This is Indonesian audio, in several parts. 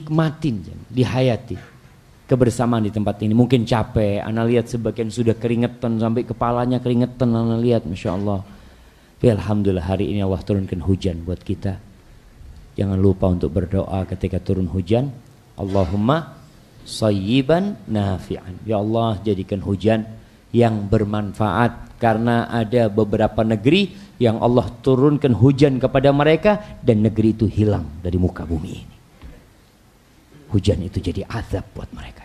nikmatin, dihayati kebersamaan di tempat ini. Mungkin capek, ana lihat sebagian sudah keringetan sampai kepalanya keringetan, ana lihat, masya Allah. Tapi alhamdulillah hari ini Allah turunkan hujan buat kita. Jangan lupa untuk berdoa ketika turun hujan. Allahumma sayyiban nafi'an. Ya Allah, jadikan hujan yang bermanfaat, karena ada beberapa negeri yang Allah turunkan hujan kepada mereka dan negeri itu hilang dari muka bumi ini. Hujan itu jadi azab buat mereka.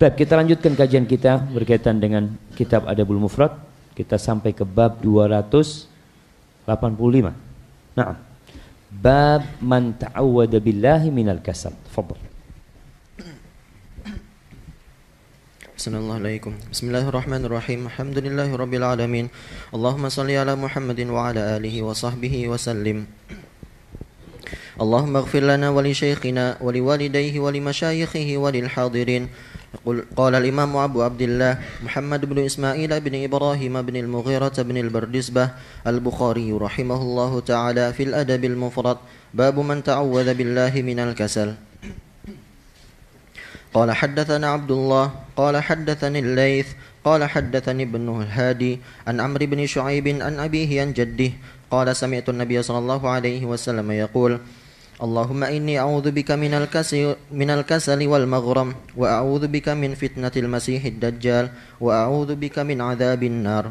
Baik, kita lanjutkan kajian kita berkaitan dengan kitab Adabul Mufrad. Kita sampai ke bab 285. Nah, bab man ta'awwada billahi minal kasal. Tafadhal. Assalamualaikum. Bismillahirrahmanirrahim. Alhamdulillahirabbil alamin. Allahumma shalli ala Muhammadin wa ala alihi wa sahbihi wa sallim. Allahumma ighfir lana wa li shaykhina wa li walidayhi wa li masyayikhihi wa lil hadirin. قال الإمام أبو عبد الله محمد بن إسماعيل بن إبراهيم بن المغيرة بن البردسبة البخاري رحمه الله تعالى في الأدب المفرد باب من تعوذ بالله من الكسل. قال حدثنا عبد الله قال حدثني الليث قال حدثني ابن الهادي عن عمرو بن شعيب عن أبيه عن جده قال سمعت النبي صلى الله عليه وسلم يقول اللهم إني أعوذ بك من الكسل والمغرم وأعوذ بك من فتنة المسيح الدجال وأعوذ بك من عذاب النار.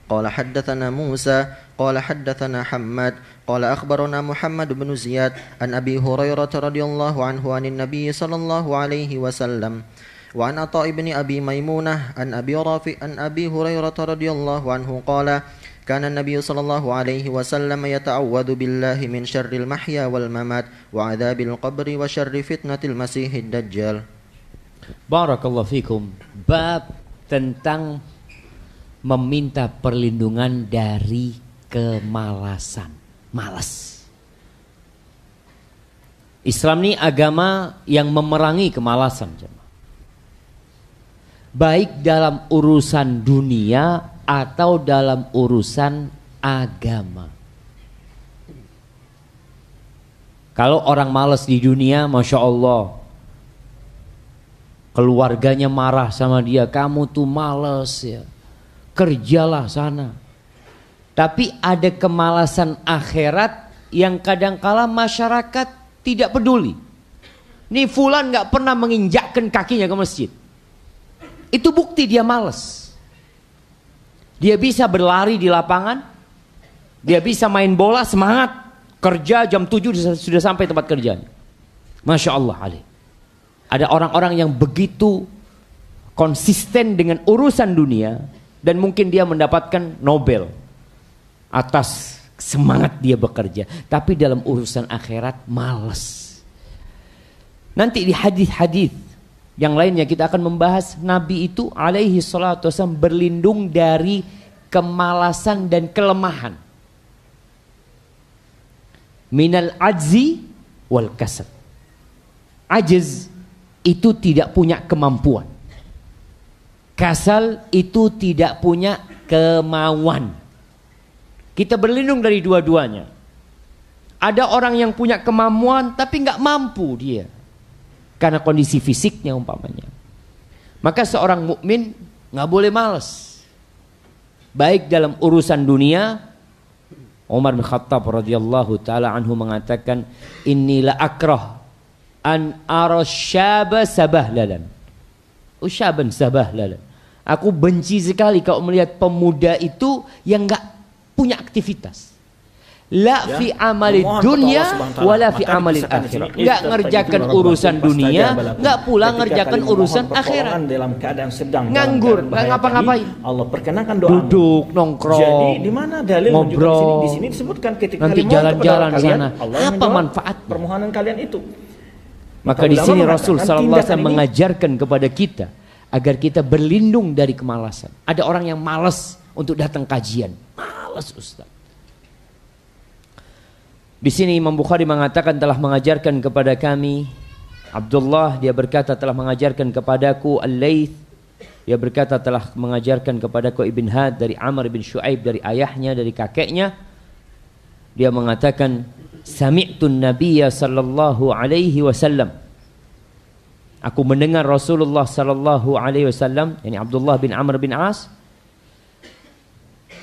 قال حدثنا موسى قال حدثنا حماد قال أخبرنا محمد بن زياد عن أبي هريرة رضي الله عنه عن النبي صلى الله عليه وسلم وعن عطاء بن أبي ميمونة عن أبي رافع عن أبي هريرة رضي الله عنه قال كان النبي صلى الله عليه وسلم يتعوذ بالله من شر المحيا والممات وعذاب القبر وشر فتنة المسيح الدجال. Barakallahu fikum. Bab tentang meminta perlindungan dari kemalasan. Malas. Islam ini agama yang memerangi kemalasan. Baik dalam urusan dunia atau dalam urusan agama. Kalau orang malas di dunia, Masya Allah, keluarganya marah sama dia, kamu tuh malas ya, kerjalah sana. Tapi ada kemalasan akhirat yang kadangkala masyarakat tidak peduli. Nih fulan gak pernah menginjakkan kakinya ke masjid. Itu bukti dia malas. Dia bisa berlari di lapangan, dia bisa main bola semangat, kerja jam 7 sudah sampai tempat kerjanya. Masya Allah alaih. Ada orang-orang yang begitu konsisten dengan urusan dunia dan mungkin dia mendapatkan Nobel atas semangat dia bekerja, tapi dalam urusan akhirat malas. Nanti di hadis-hadis yang lainnya kita akan membahas Nabi itu alaihi salatu wasallam berlindung dari kemalasan dan kelemahan. Minal ajzi wal kasal. Ajiz itu tidak punya kemampuan. Kasal itu tidak punya kemauan. Kita berlindung dari dua-duanya. Ada orang yang punya kemampuan tapi nggak mampu dia. Karena kondisi fisiknya umpamanya. Maka seorang mukmin nggak boleh malas. Baik dalam urusan dunia, Umar bin Khattab radhiyallahu taala anhu mengatakan, "Innila akrah an ara syaba sabahlalan." Usyaban sabahlalan. Aku benci sekali kalau melihat pemuda itu yang nggak punya aktivitas. La fi amali dunia wala fi amali akhirat. Enggak ngerjakan urusan dunia, enggak pula ngerjakan urusan akhirat. Dalam keadaan sedang nganggur, enggak ngapa-ngapain. Allah perkenankan doa. Duduk, nongkrong. Jadi di mana dalil ngobrol. Di sini disebutkan ketika nanti jalan-jalan sana. Apa manfaat permohonan kalian itu? Maka di sini Rasul sallallahu alaihi wasallam mengajarkan kepada kita agar kita berlindung dari kemalasan. Ada orang yang malas untuk datang kajian. Malas Ustaz. Di sini Imam Bukhari mengatakan telah mengajarkan kepada kami Abdullah, dia berkata telah mengajarkan kepadaku Al-Layth, dia berkata telah mengajarkan kepadaku Ibn Had dari Amr bin Shu'aib dari ayahnya dari kakeknya. Dia mengatakan, sami'tun nabiyya sallallahu alaihi wasallam. Aku mendengar Rasulullah sallallahu alaihi wasallam, yani Abdullah bin Amr bin As.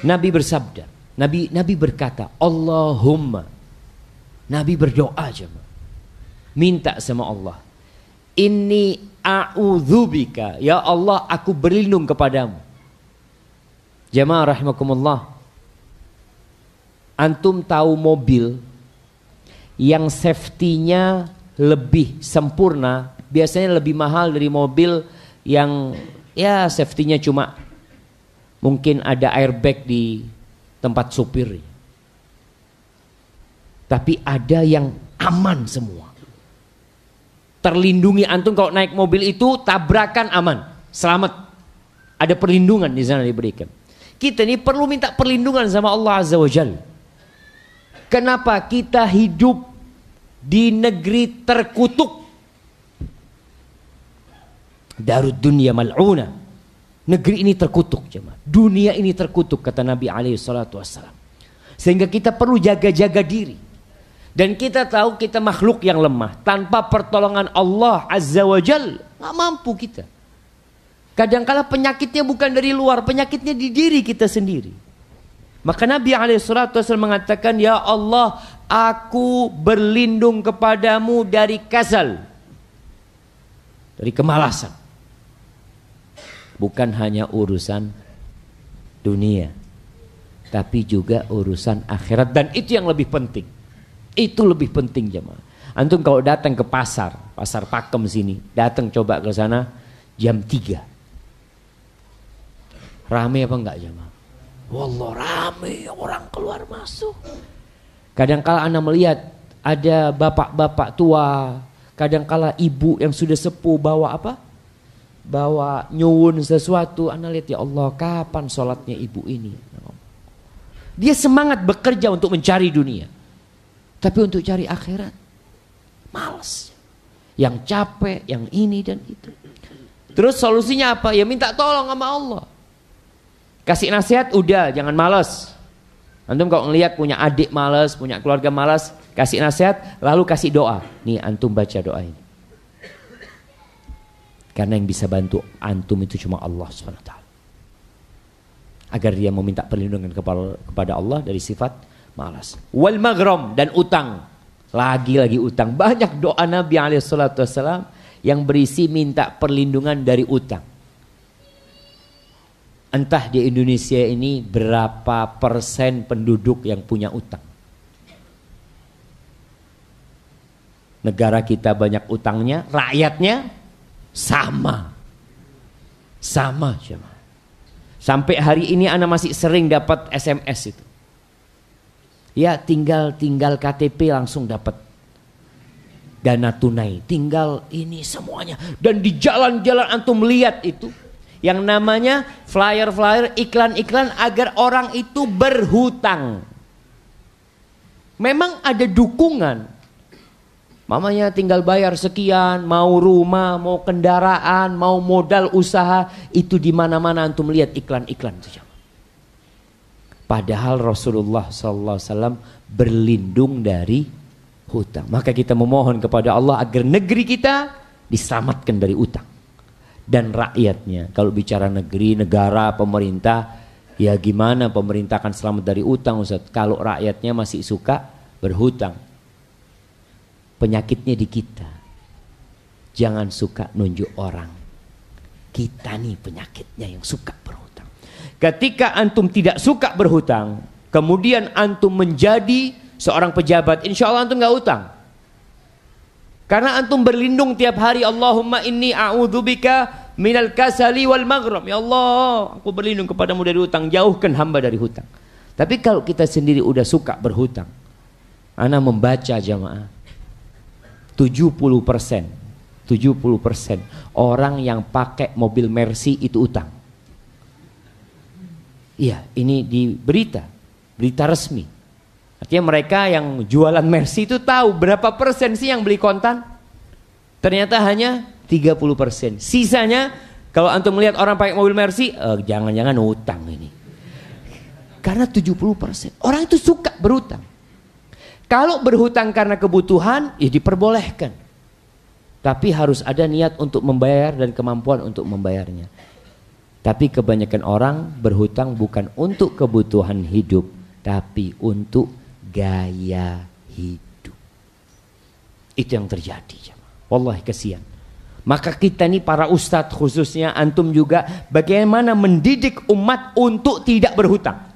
Nabi bersabda, Nabi berkata, Allahumma. Nabi berdoa jemaah. Minta sama Allah. Inni a'udzubika, ya Allah aku berlindung kepadamu. Jemaah rahimakumullah. Antum tahu mobil yang safety-nya lebih sempurna biasanya lebih mahal dari mobil yang ya safety-nya cuma mungkin ada airbag di tempat supir. Tapi ada yang aman semua. Terlindungi antum kalau naik mobil itu tabrakan aman, selamat. Ada perlindungan di sana diberikan. Kita ini perlu minta perlindungan sama Allah Azza wa Jalla. Kenapa kita hidup di negeri terkutuk? Darud dunya mal'una. Negeri ini terkutuk jemaah. Dunia ini terkutuk kata Nabi alaihi salatu wassalam. Sehingga kita perlu jaga-jaga diri. Dan kita tahu kita makhluk yang lemah. Tanpa pertolongan Allah Azza wa Jalla gak mampu kita. Kadangkala penyakitnya bukan dari luar, penyakitnya di diri kita sendiri. Maka Nabi SAW mengatakan, ya Allah, aku berlindung kepadamu dari kasal, dari kemalasan. Bukan hanya urusan dunia, tapi juga urusan akhirat. Dan itu yang lebih penting. Itu lebih penting jemaah. Antum kalau datang ke pasar Pakem sini, datang coba ke sana jam 3. Rame apa enggak jemaah? Wallah rame, orang keluar masuk. Kadangkala ana melihat ada bapak-bapak tua, kadangkala ibu yang sudah sepuh bawa apa? Bawa nyuwun sesuatu. Ana lihat, ya Allah, kapan sholatnya ibu ini? Dia semangat bekerja untuk mencari dunia, tapi untuk cari akhirat malas. Yang capek, yang ini dan itu. Terus solusinya apa? Ya minta tolong sama Allah. Kasih nasihat udah, jangan malas. Antum kalau ngelihat punya adik malas, punya keluarga malas, kasih nasihat, lalu kasih doa. Nih antum baca doa ini. Karena yang bisa bantu antum itu cuma Allah SWT. Agar dia meminta perlindungan kepada Allah dari sifat malas. Wal maghram, dan utang. Lagi-lagi utang. Banyak doa Nabi SAW yang berisi minta perlindungan dari utang. Entah di Indonesia ini berapa persen penduduk yang punya utang. Negara kita banyak utangnya, rakyatnya sama. Sama cuma. Sampai hari ini ana masih sering dapat SMS itu. Ya tinggal KTP langsung dapat dana tunai. Tinggal ini semuanya. Dan di jalan-jalan antum melihat itu. Yang namanya flyer-flyer, iklan-iklan agar orang itu berhutang. Memang ada dukungan. Mamanya tinggal bayar sekian, mau rumah, mau kendaraan, mau modal usaha. Itu di mana-mana antum lihat iklan-iklan. Padahal Rasulullah SAW berlindung dari hutang. Maka kita memohon kepada Allah agar negeri kita diselamatkan dari utang. Dan rakyatnya, kalau bicara negeri, negara, pemerintah, ya gimana pemerintah akan selamat dari utang Ustaz? Kalau rakyatnya masih suka berhutang. Penyakitnya di kita. Jangan suka nunjuk orang. Kita nih penyakitnya yang suka berhutang. Ketika antum tidak suka berhutang, kemudian antum menjadi seorang pejabat, insya Allah antum gak utang. Karena antum berlindung tiap hari, Allahumma inni a'udzubika minal kasali wal maghram. Ya Allah, aku berlindung kepadamu dari hutang, jauhkan hamba dari hutang. Tapi kalau kita sendiri udah suka berhutang, ana membaca jamaah, 70% orang yang pakai mobil Mercy itu utang. Iya, ini di berita resmi. Artinya mereka yang jualan Mercy itu tahu berapa persen sih yang beli kontan. Ternyata hanya 30%. Sisanya kalau antum melihat orang pakai mobil Mercy, jangan-jangan utang ini. Karena 70% orang itu suka berutang. Kalau berhutang karena kebutuhan, ya diperbolehkan. Tapi harus ada niat untuk membayar dan kemampuan untuk membayarnya. Tapi kebanyakan orang berhutang bukan untuk kebutuhan hidup, tapi untuk gaya hidup. Itu yang terjadi. Wallahi kasihan. Maka kita nih para ustadz, khususnya antum juga, bagaimana mendidik umat untuk tidak berhutang.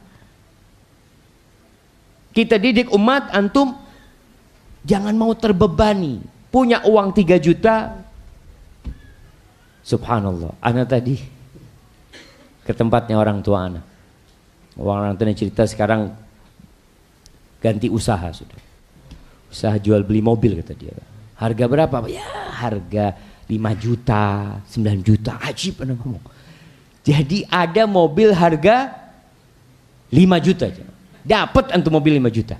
Kita didik umat, antum jangan mau terbebani. Punya uang 3 juta, subhanallah. Ana tadi ke tempatnya orang tua ana. Orang tuanya cerita sekarang ganti usaha sudah. Usaha jual beli mobil kata dia. Harga berapa? Ya harga 5 juta, 9 juta. Ajib ana ngomong. Jadi ada mobil harga 5 juta aja. Dapat antum mobil 5 juta.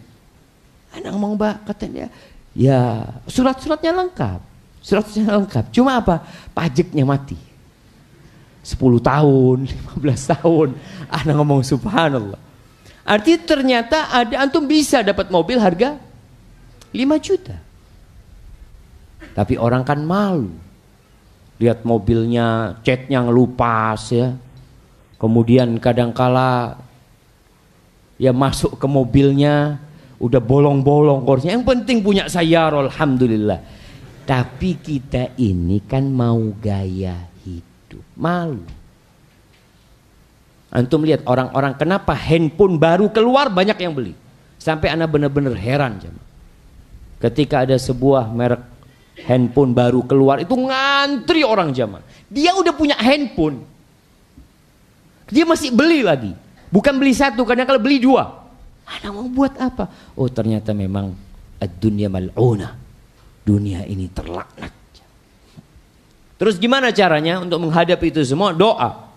Anak ngomong, Mbak, katanya, ya surat-suratnya lengkap. Surat-suratnya lengkap. Cuma apa? Pajaknya mati. 10 tahun, 15 tahun. Anak ngomong subhanallah. Artinya ternyata ada antum bisa dapat mobil harga 5 juta. Tapi orang kan malu. Lihat mobilnya, catnya ngelupas ya. Kemudian kadangkala ya masuk ke mobilnya udah bolong-bolong korsnya. Yang penting punya sayyarah, alhamdulillah. Tapi kita ini kan mau gaya hidup, malu. Antum lihat orang-orang kenapa handphone baru keluar banyak yang beli. Sampai anak benar-benar heran. Ketika ada sebuah merek handphone baru keluar itu ngantri orang jamaah. Dia udah punya handphone, dia masih beli lagi. Bukan beli 1, kadang-kadang beli 2. Anak mau buat apa? Oh ternyata memang ad-dunya mal'una. Dunia ini terlaknat. Terus gimana caranya untuk menghadapi itu semua? Doa.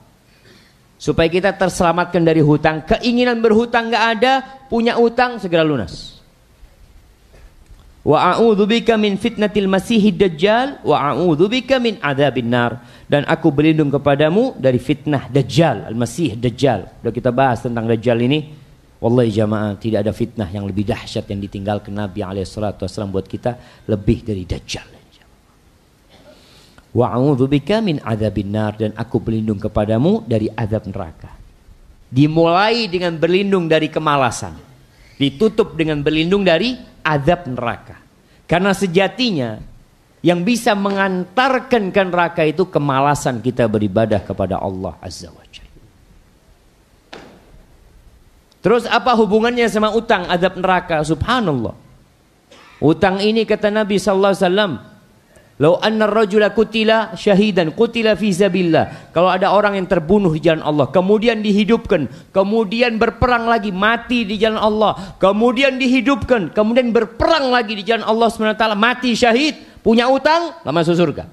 Supaya kita terselamatkan dari hutang. Keinginan berhutang gak ada, punya utang segera lunas. Wa a'udzubika min fitnatil masihid dajjal wa a'udzubika min adzabin nar. Dan aku berlindung kepadamu dari fitnah Dajjal, Al-Masih Dajjal. Sudah kita bahas tentang Dajjal ini. Wallahi jamaah, tidak ada fitnah yang lebih dahsyat yang ditinggalkan Nabi SAW buat kita lebih dari Dajjal. Wa a'udzubika min adzabin nar, dan aku berlindung kepadamu dari azab neraka. Dimulai dengan berlindung dari kemalasan, ditutup dengan berlindung dari azab neraka. Karena sejatinya yang bisa mengantarkan ke neraka itu kemalasan kita beribadah kepada Allah Azza wa Jalla. Terus apa hubungannya sama utang, azab neraka? Subhanallah. Utang ini kata Nabi sallallahu alaihi wasallam, "Lau anna ar-rajula qutila syahidan qutila fi sabilillah." Kalau ada orang yang terbunuh di jalan Allah, kemudian dihidupkan, kemudian berperang lagi, mati di jalan Allah, kemudian dihidupkan, kemudian berperang lagi di jalan Allah Subhanahu wa taala, mati syahid, punya utang, lama masuk surga.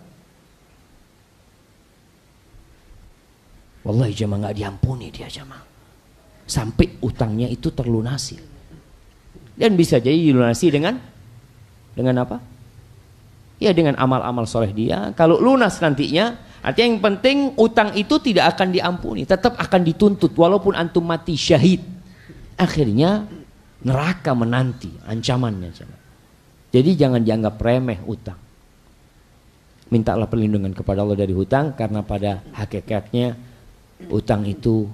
Wallahi jemaah enggak diampuni dia jemaah. Sampai utangnya itu terlunasi. Dan bisa jadi dilunasi dengan apa? Ya dengan amal-amal soleh dia. Kalau lunas nantinya, artinya yang penting utang itu tidak akan diampuni, tetap akan dituntut walaupun antum mati syahid. Akhirnya neraka menanti ancamannya. Jadi jangan dianggap remeh utang. Mintalah perlindungan kepada Allah dari hutang, karena pada hakikatnya utang itu,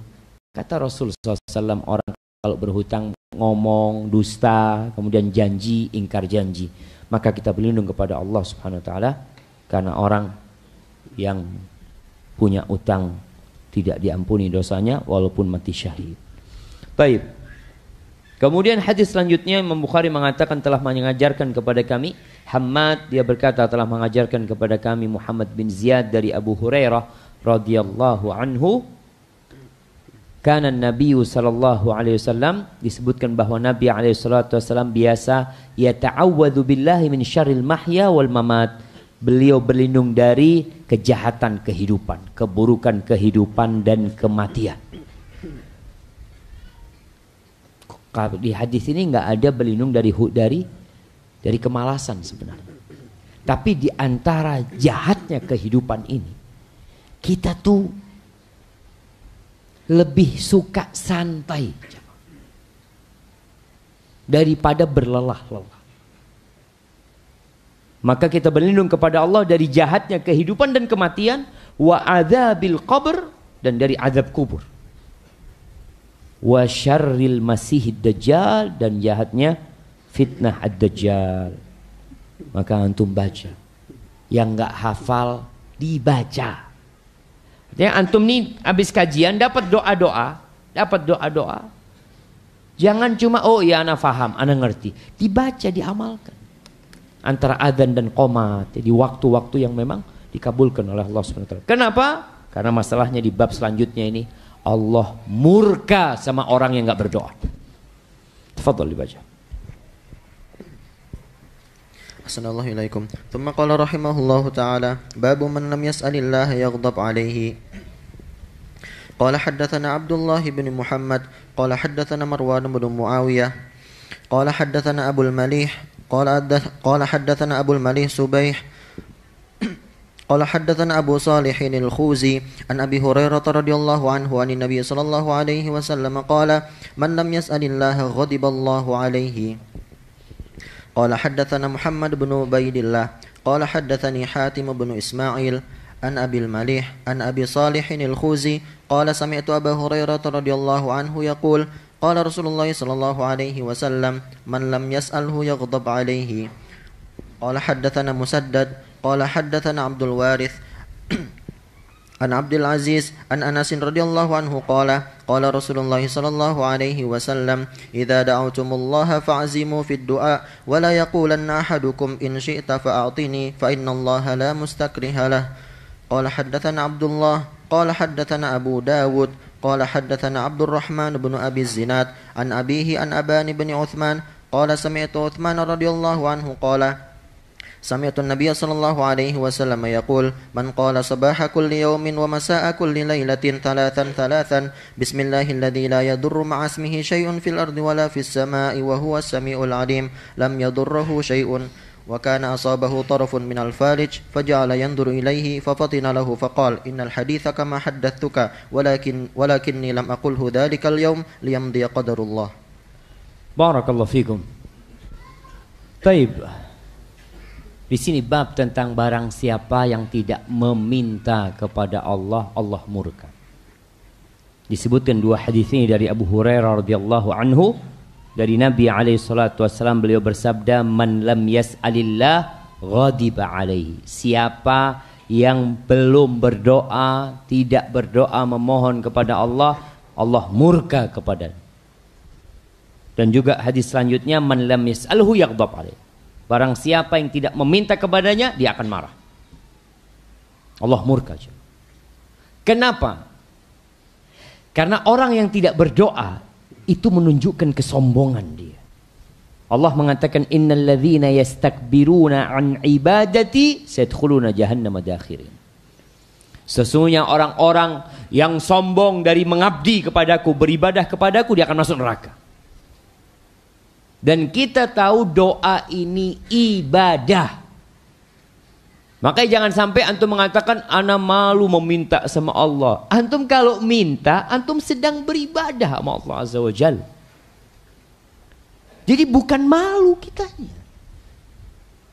kata Rasulullah SAW, orang kalau berhutang ngomong dusta, kemudian janji, ingkar janji. Maka kita berlindung kepada Allah Subhanahu wa taala, karena orang yang punya utang tidak diampuni dosanya walaupun mati syahid. Baik. Kemudian hadis selanjutnya Imam Bukhari mengatakan telah mengajarkan kepada kami Hammad, dia berkata telah mengajarkan kepada kami Muhammad bin Ziyad dari Abu Hurairah radhiyallahu anhu, kana Nabi sallallahu alaihi wasallam, disebutkan bahwa Nabi alaihi salatu wasallam biasa yata'awwadzu billahi min syarril mahya wal mamat. Beliau berlindung dari kejahatan kehidupan, keburukan kehidupan dan kematian. Di hadis ini enggak ada berlindung dari kemalasan sebenarnya. Tapi di antara jahatnya kehidupan ini, kita tuh lebih suka santai. daripada berlelah-lelah. Maka kita berlindung kepada Allah dari jahatnya kehidupan dan kematian, wa adzabil qabr, dan dari azab kubur, wa syarril masihid dajjal, dan jahatnya fitnah ad-dajjal. Maka antum baca, yang enggak hafal dibaca. Artinya antum nih habis kajian dapat doa-doa, jangan cuma oh ya ana faham, ana ngerti, dibaca, diamalkan. Antara adzan dan qomat, di waktu-waktu yang memang dikabulkan oleh Allah SWT. Kenapa? Karena masalahnya di bab selanjutnya ini, Allah murka sama orang yang enggak berdoa. Tafadhol dibaca. Assalamualaikum ilaikum. Thumma qala rahimahullahu ta'ala, babu man lam yas'alillah yaghdab alayhi. Qala haddatsana Abdullah bin Muhammad qala haddatsana Marwan bin Muawiyah qala haddatsana Abul Malih قال حدثنا أبو المليح سبيح قال حدثنا أبو صالح الخوزي عن أبي هريرة رضي الله عنه عن النبي صلى الله عليه وسلم قال من لم يسأل الله غضب الله عليه. قال حدثنا محمد بن عبيد الله قال حدثني حاتم بن إسماعيل عن أبي المليح عن أبي صالح الخوزي قال سمعت أبا هريرة رضي الله عنه يقول قال رسول الله صلى الله عليه وسلم من لم يسأله يغضب عليه. قال حدثنا مسدد قال حدثنا عبد الوارث عن عبد العزيز عن أنس رضي الله عنه قال قال رسول الله صلى الله عليه وسلم إذا دعوتم الله فاعزموا في الدعاء ولا يقولن أحدكم إن شئت فأعطني فإن الله لا مستكره له. قال حدثنا عبد الله قال حدثنا أبو داود قال حدثنا عبد الرحمن بن أبي الزناد عن أبيه عن أبان بن عثمان قال سمعت عثمان رضي الله عنه قال سمعت النبي صلى الله عليه وسلم يقول من قال صباح كل يوم ومساء كل ليلة ثلاثا بسم الله الذي لا يضر مع اسمه شيء في الأرض ولا في السماء وهو السميع العليم لم يضره شيء وكان أصابه طرف من الفالج فجعل ينظر إليه ففطن له فقال إن الحديث كما حدثتك ولكني لم أقله ذلك اليوم ليمضي قدر الله. بارك الله فيكم. طيب. Di sini bab tentang barang siapa yang tidak meminta kepada Allah, Allah murka. Disebutkan dua hadis ini dari Abu Hurairah radhiyallahu anhu. Dari Nabi SAW, beliau bersabda, man lam yas'alillah ghadiba alaihi. Siapa yang belum berdoa, tidak berdoa memohon kepada Allah, Allah murka kepadanya. Dan juga hadis selanjutnya, man lam yas'alhu yaghdab alaihi. Barang siapa yang tidak meminta kepadanya, dia akan marah. Allah murka. Kenapa? Karena orang yang tidak berdoa itu menunjukkan kesombongan dia. Allah mengatakan innal ladzina yastakbiruna an ibadati sayadkhuluna jahannama dakhirin. Sesungguhnya orang-orang yang sombong dari mengabdi kepadaku, beribadah kepadaku, dia akan masuk neraka. Dan kita tahu doa ini ibadah. Makanya jangan sampai antum mengatakan ana malu meminta sama Allah. Antum kalau minta, antum sedang beribadah sama Allah Azza wa Jalla. Jadi bukan malu kitanya.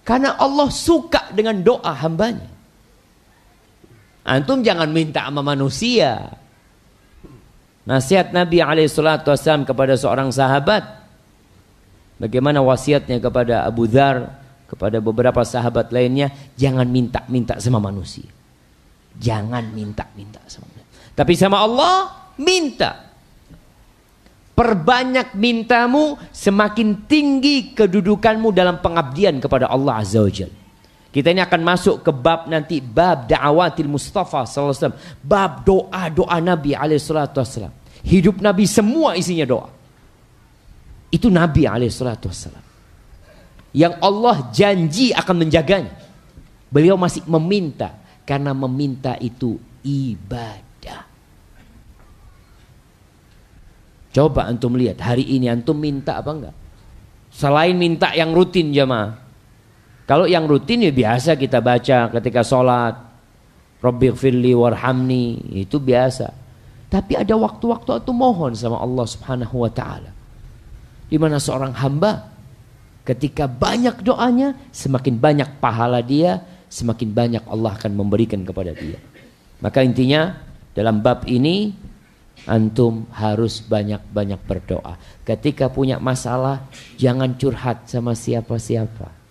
Karena Allah suka dengan doa hambanya. Antum jangan minta sama manusia. Nasihat Nabi SAW kepada seorang sahabat. Bagaimana wasiatnya kepada Abu Dzar, kepada beberapa sahabat lainnya, jangan minta-minta sama manusia. Jangan minta-minta sama manusia. Tapi sama Allah, minta. Perbanyak mintamu, semakin tinggi kedudukanmu dalam pengabdian kepada Allah Azza wa Jalla. Kita ini akan masuk ke bab nanti, bab da'awatil Mustafa SAW. Bab doa-doa Nabi SAW. Hidup Nabi semua isinya doa. Itu Nabi SAW. Yang Allah janji akan menjaganya. Beliau masih meminta. Karena meminta itu ibadah. Coba antum lihat. Hari ini antum minta apa enggak? Selain minta yang rutin jemaah. Kalau yang rutin ya biasa kita baca ketika sholat. Rabbighfirli warhamni. Itu biasa. Tapi ada waktu-waktu antum mohon sama Allah subhanahu wa ta'ala. Di mana seorang hamba ketika banyak doanya, semakin banyak pahala dia, semakin banyak Allah akan memberikan kepada dia. Maka intinya dalam bab ini antum harus banyak-banyak berdoa. Ketika punya masalah, jangan curhat sama siapa-siapa.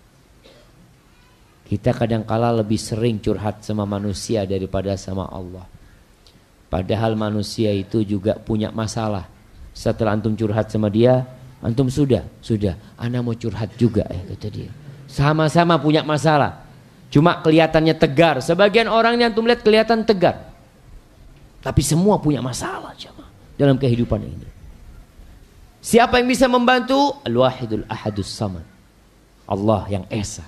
Kita kadangkala lebih sering curhat sama manusia daripada sama Allah. Padahal manusia itu juga punya masalah. Setelah antum curhat sama dia, antum sudah, ana mau curhat juga ya kata dia. Sama-sama punya masalah. Cuma kelihatannya tegar. Sebagian orang yang antum lihat kelihatan tegar. Tapi semua punya masalah jemaah dalam kehidupan ini. Siapa yang bisa membantu? Al-Wahidul Ahadus Samad. Allah yang Esa.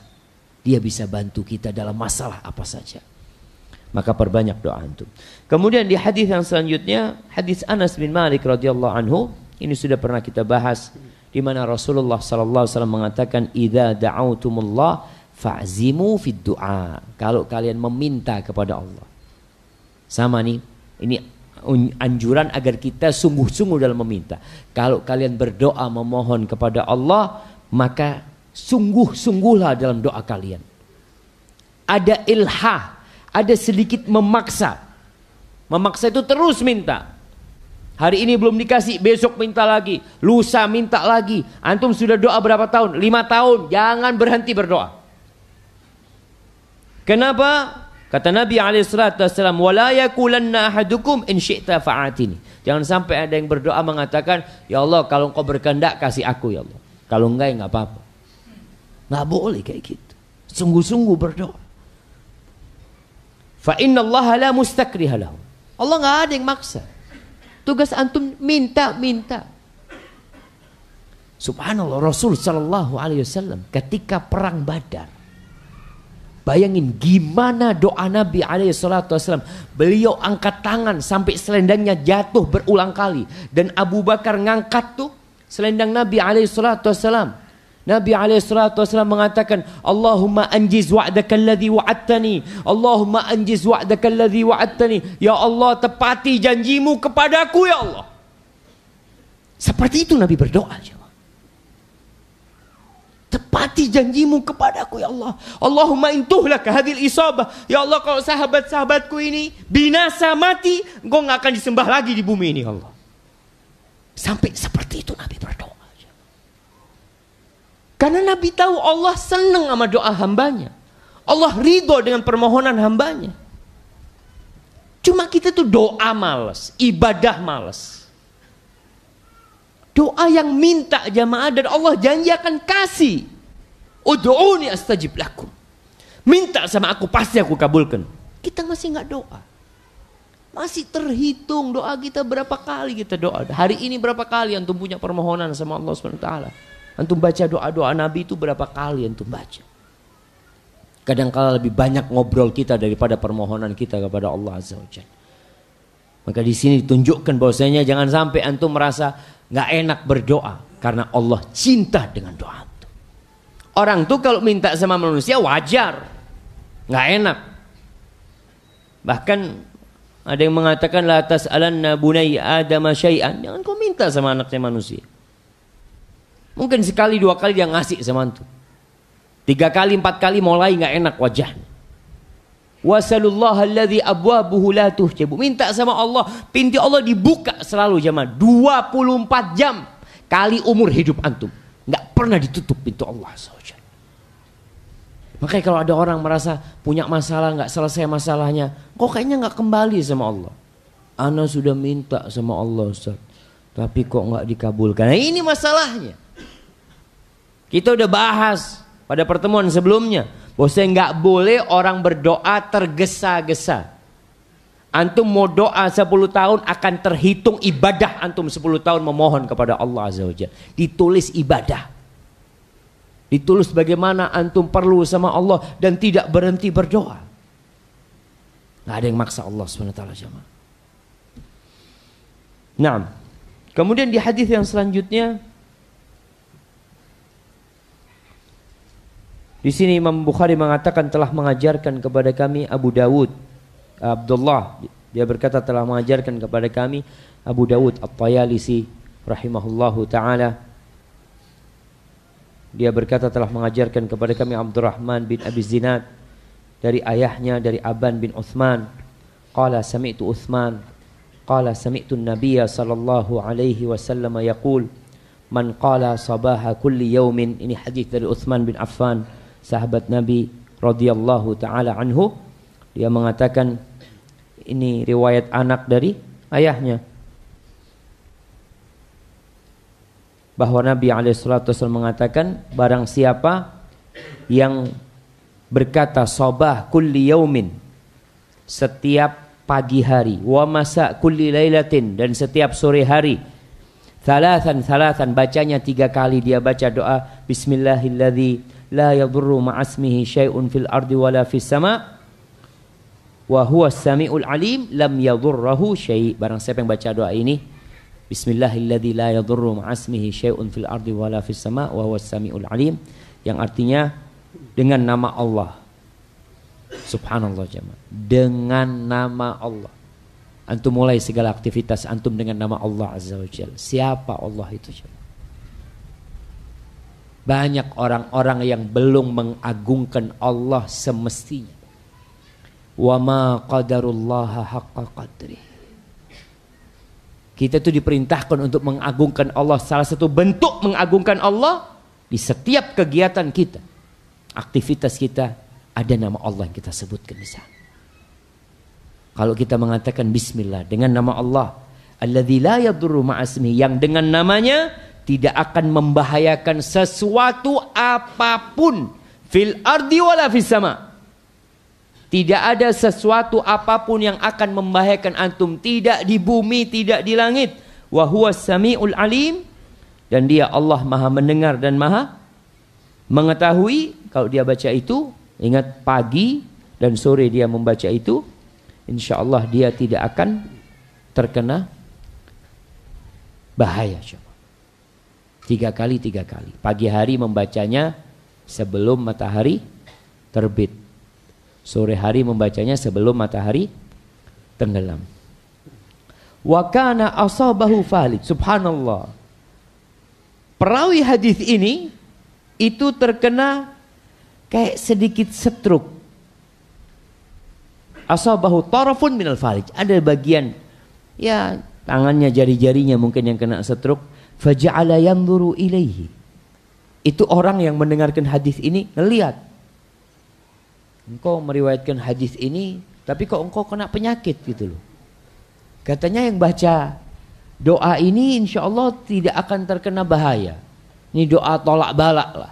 Dia bisa bantu kita dalam masalah apa saja. Maka perbanyak doa antum. Kemudian di hadis yang selanjutnya, hadis Anas bin Malik radhiyallahu anhu, ini sudah pernah kita bahas, di mana Rasulullah sallallahu alaihi wasallam mengatakan, "Idza da'autumullah fa'zimu fid du'a." Kalau kalian meminta kepada Allah. Sama nih, ini anjuran agar kita sungguh-sungguh dalam meminta. Kalau kalian berdoa memohon kepada Allah, maka sungguh-sungguhlah dalam doa kalian. Ada ilhah, ada sedikit memaksa. Memaksa itu terus minta. Hari ini belum dikasih, besok minta lagi, lusa minta lagi. Antum sudah doa berapa tahun? 5 tahun. Jangan berhenti berdoa. Kenapa? Kata Nabi SAW, "Wala yakulanna ahadukum in syi'ta fa'atini." Jangan sampai ada yang berdoa mengatakan, "Ya Allah, kalau Engkau berkehendak kasih aku ya Allah. Kalau enggak ya enggak apa-apa." Enggak boleh kayak gitu. Sungguh-sungguh berdoa. Fa innallaha la mustakriha lahu. Allah enggak ada yang maksa. Tugas antum minta. Subhanallah, Rasul sallallahu alaihi wasallam ketika perang Badar, bayangin gimana doa Nabi alaihi salatu wasallam. Beliau angkat tangan sampai selendangnya jatuh berulang kali. Dan Abu Bakar ngangkat tuh selendang Nabi alaihi salatu wasallam. Nabi alaihi salatu wasallam mengatakan, "Allahumma anjiz wa'daka alladhi wa'adtani. Allahumma anjiz wa'daka alladhi wa'adtani." Ya Allah, tepati janjimu kepadaku ya Allah. Seperti itu Nabi berdoa. Tepati janjimu kepadaku ya Allah. Allahumma intuhlaka hadhil isabah. Ya Allah, kalau sahabat-sahabatku ini binasa mati, engkau gak akan disembah lagi di bumi ini ya Allah. Sampai seperti itu Nabi berdoa. Karena Nabi tahu Allah senang sama doa hambanya. Allah ridho dengan permohonan hambanya. Cuma kita tuh doa malas, ibadah malas. Doa yang minta jamaah dan Allah janji akan kasih. Ud'uni astajib lakum. Minta sama aku pasti aku kabulkan. Kita masih nggak doa. Masih terhitung doa kita berapa kali kita doa. Hari ini berapa kali antum punya permohonan sama Allah SWT. Antum baca doa-doa Nabi itu berapa kali antum baca. Kadang-kala lebih banyak ngobrol kita daripada permohonan kita kepada Allah Azza wa Jalla. Maka di sini ditunjukkan bahwasanya jangan sampai antum merasa nggak enak berdoa karena Allah cinta dengan doa antum. Orang tuh kalau minta sama manusia wajar, nggak enak. Bahkan ada yang mengatakan la tas'alanna bunai adama syai'an. Jangan kau minta sama anaknya manusia. Mungkin sekali 2 kali dia ngasih sama antum. 3 kali 4 kali mulai nggak enak wajahnya. Wasallallahu alladzi abwabuhu la tuhjabu. Minta sama Allah, pintu Allah dibuka selalu jemaah 24 jam kali umur hidup antum. Enggak pernah ditutup pintu Allah SWT. Makanya kalau ada orang merasa punya masalah enggak selesai masalahnya, kok kayaknya enggak kembali sama Allah. Ana sudah minta sama Allah Ustaz, tapi kok enggak dikabulkan. Nah, ini masalahnya. Kita udah bahas pada pertemuan sebelumnya bahwasanya nggak boleh orang berdoa tergesa-gesa. Antum mau doa 10 tahun akan terhitung ibadah antum 10 tahun memohon kepada Allah Azza wa Jalla. Ditulis ibadah. Ditulis bagaimana antum perlu sama Allah dan tidak berhenti berdoa. Nggak ada yang maksa Allah SWT jemaah. Nah, kemudian di hadis yang selanjutnya, di sini Imam Bukhari mengatakan telah mengajarkan kepada kami Abu Dawud Abdullah, dia berkata telah mengajarkan kepada kami Abu Dawud At-Tayalisi rahimahullahu taala dia berkata telah mengajarkan kepada kami Abdurrahman bin Abi Zinad dari ayahnya dari Aban bin Uthman. Qala sami'tu Uthman qala sami'tu an-nabiyya sallallahu alaihi wasallam yaqul man qala sabaha kulli yaumin. Ini hadis dari Uthman bin Affan, sahabat Nabi radhiyallahu taala anhu. Dia mengatakan, ini riwayat anak dari ayahnya, bahwa Nabi SAW mengatakan, barang siapa yang berkata sabah kulli yaumin, setiap pagi hari, wa masa kulli lailatin, dan setiap sore hari, thalathan, bacanya 3 kali. Dia baca doa bismillahilladzi la yadurru ma'asmihi syai'un fil ardi wala fis sama' wa huwas samiul alim lam yadurruhu syai'. Barang siapa yang baca doa ini, bismillahilladzi la yadurru ma'asmihi syai'un fil ardi wala fis sama' wa huwas samiul alim, yang artinya dengan nama Allah. Subhanallah jemaah, dengan nama Allah. Antum mulai segala aktivitas antum dengan nama Allah Azza wa Jalla. Siapa Allah itu jemaah? Banyak orang-orang yang belum mengagungkan Allah semestinya. Wa ma qadarullaha haqqa qadri. Kita itu diperintahkan untuk mengagungkan Allah. Salah satu bentuk mengagungkan Allah di setiap kegiatan kita, aktivitas kita, ada nama Allah yang kita sebutkan di sana. Kalau kita mengatakan bismillah dengan nama Allah, alladzi la yadurru ma'asmihi, yang dengan namanya tidak akan membahayakan sesuatu apapun fil ardi wala fis sama. Tidak ada sesuatu apapun yang akan membahayakan antum, tidak di bumi, tidak di langit. Wa huwas samiul alim, dan dia Allah Maha mendengar dan Maha mengetahui. Kalau dia baca itu, ingat pagi dan sore dia membaca itu, insyaallah dia tidak akan terkena bahaya. 3 kali. Pagi hari membacanya sebelum matahari terbit, sore hari membacanya sebelum matahari tenggelam. Wa kana asabahu falid. Subhanallah, perawi hadis ini itu terkena kayak sedikit stroke. Asabahu tarafun minal falij, ada bagian ya tangannya, jari-jarinya mungkin yang kena stroke. Faja'ala yanzuru ilaihi. Itu orang yang mendengarkan hadis ini ngelihat, engkau meriwayatkan hadis ini, tapi kok engkau kena penyakit gitu loh. Katanya yang baca doa ini insya Allah tidak akan terkena bahaya. Ini doa tolak balak lah.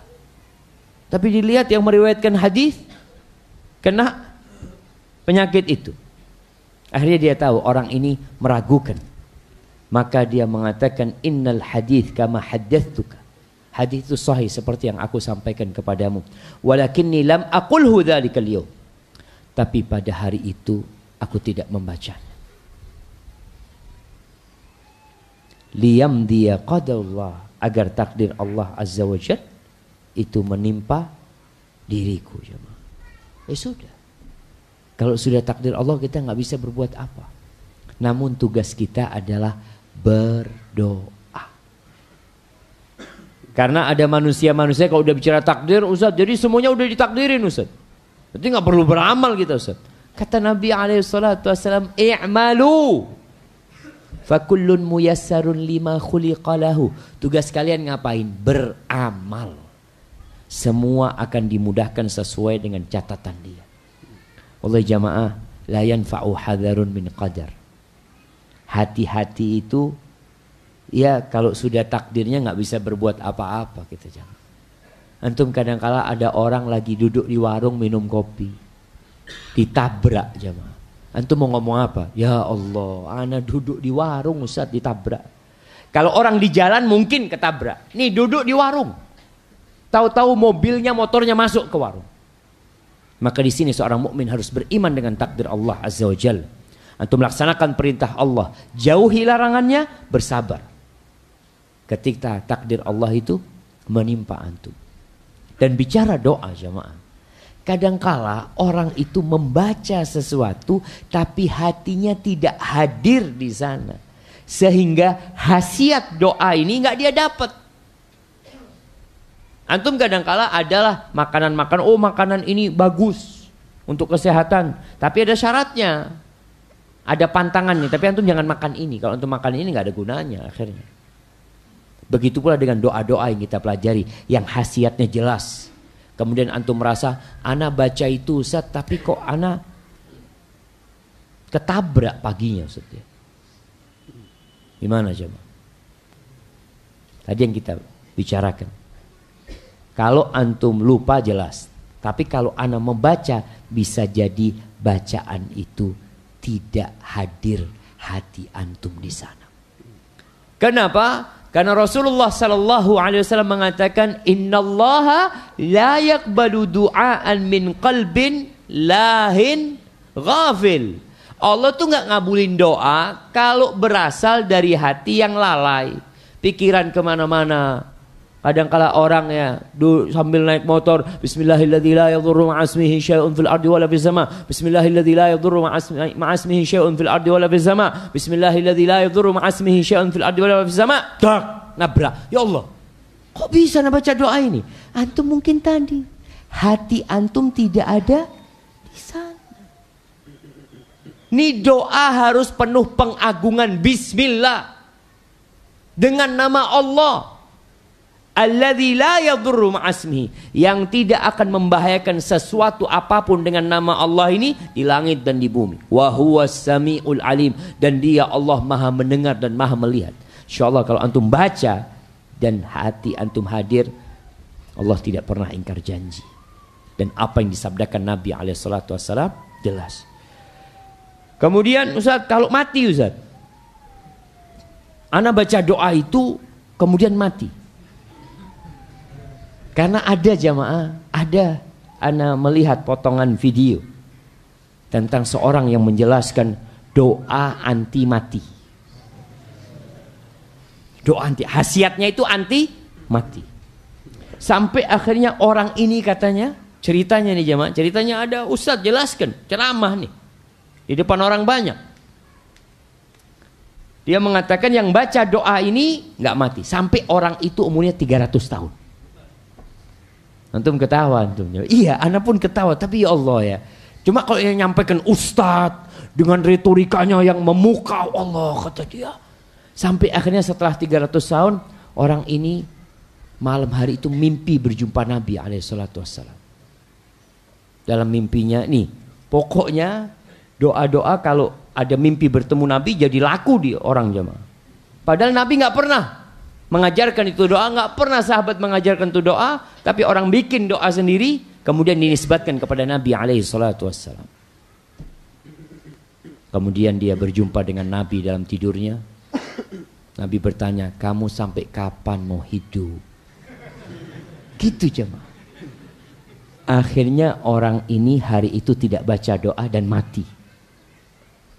Tapi dilihat yang meriwayatkan hadis kena penyakit itu. Akhirnya dia tahu orang ini meragukan. Maka dia mengatakan, innal hadis kama haddatsuka. Hadis itu sahih seperti yang aku sampaikan kepadamu. Walakinni lam aqulhu dzalikal yaum. Tapi pada hari itu aku tidak membacanya. Liyamdiya qadarullah, agar takdir Allah Azza wa Jalla itu menimpa diriku. Sudah. Kalau sudah takdir Allah, kita nggak bisa berbuat apa. Namun tugas kita adalah berdoa. Karena ada manusia-manusia kalau udah bicara takdir, Ustaz, jadi semuanya udah ditakdirin, Ustaz. Berarti nggak perlu beramal kita, Ustaz. Kata Nabi SAW, i'malu fakullun muyassarun lima khuliqalahu. Tugas kalian ngapain? Beramal. Semua akan dimudahkan sesuai dengan catatan dia. Oleh jamaah, la yanfa'u hadarun min qadar. Hati-hati itu, ya kalau sudah takdirnya nggak bisa berbuat apa-apa kita jangan. Antum kadang-kala ada orang lagi duduk di warung minum kopi, ditabrak jamaah. Antum mau ngomong apa? Ya Allah, ana duduk di warung Ustaz ditabrak. Kalau orang di jalan mungkin ketabrak. Nih duduk di warung, tahu-tahu mobilnya, motornya masuk ke warung. Maka di sini seorang mukmin harus beriman dengan takdir Allah Azza wa Jalla. Antum laksanakan perintah Allah, jauhi larangannya, bersabar ketika takdir Allah itu menimpa antum. Dan bicara doa jamaah, kadangkala orang itu membaca sesuatu tapi hatinya tidak hadir di sana, sehingga khasiat doa ini nggak dia dapat. Antum kadangkala adalah makanan-makanan, oh makanan ini bagus untuk kesehatan, tapi ada syaratnya, ada pantangannya. Tapi antum jangan makan ini. Kalau antum makan ini nggak ada gunanya akhirnya. Begitu pula dengan doa-doa yang kita pelajari, yang khasiatnya jelas. Kemudian antum merasa, ana baca itu Ustaz, tapi kok ana ketabrak paginya Ustaz ya. Gimana coba? Tadi yang kita bicarakan. Kalau antum lupa jelas, tapi kalau ana membaca bisa jadi bacaan itu tidak hadir hati antum di sana. Kenapa? Karena Rasulullah sallallahu alaihi wasallam mengatakan, innallaha la yaqbalu du'aan min qalbin lahin ghafil. Allah tuh nggak ngabulin doa kalau berasal dari hati yang lalai, pikiran kemana-mana. Kadang-kala orang ya sambil naik motor, bismillahirrahmanirrahim la yadhurru ma'asmihi syai'un fil ardi wala fis sama. Bismillahirrahmanirrahim la yadhurru ma'asmihi syai'un fil ardi wala fis sama. Bismillahirrahmanirrahim la yadhurru ma'asmihi syai'un fil ardi wala fis sama. Tak, nabrak. Ya Allah. Kok bisa baca doa ini? Antum mungkin tadi hati antum tidak ada di sana. Ini doa harus penuh pengagungan, bismillah. Dengan nama Allah. Alladzi la yadhurru ma'asmihi, yang tidak akan membahayakan sesuatu apapun dengan nama Allah ini di langit dan di bumi. Wa huwas samiul alim, dan dia Allah Maha mendengar dan Maha melihat. Insyaallah kalau antum baca dan hati antum hadir, Allah tidak pernah ingkar janji. Dan apa yang disabdakan Nabi alaihi salatu wasallam jelas. Kemudian Ustaz, kalau mati Ustaz, ana baca doa itu kemudian mati. Karena ada jamaah, ada ana melihat potongan video tentang seorang yang menjelaskan doa anti mati. Doa anti, khasiatnya itu anti mati. Sampai akhirnya orang ini katanya, ceritanya nih jamaah, ceritanya ada ustadz jelaskan, ceramah nih di depan orang banyak. Dia mengatakan yang baca doa ini nggak mati sampai orang itu umurnya 300 tahun. Antum ketawa antum. Iya, ana pun ketawa, tapi ya Allah ya. Cuma kalau yang nyampaikan ustadz dengan retorikanya yang memukau Allah kata dia. Sampai akhirnya setelah 300 tahun orang ini malam hari itu mimpi berjumpa Nabi alaihissalatu wassalam. Dalam mimpinya nih, pokoknya doa-doa kalau ada mimpi bertemu Nabi jadi laku di orang jamaah. Padahal Nabi nggak pernah mengajarkan itu doa, nggak pernah sahabat mengajarkan itu doa, tapi orang bikin doa sendiri, kemudian dinisbatkan kepada Nabi alaihissalatu wassalam. Kemudian dia berjumpa dengan Nabi dalam tidurnya. Nabi bertanya, kamu sampai kapan mau hidup? Gitu jemaah. Akhirnya orang ini hari itu tidak baca doa dan mati.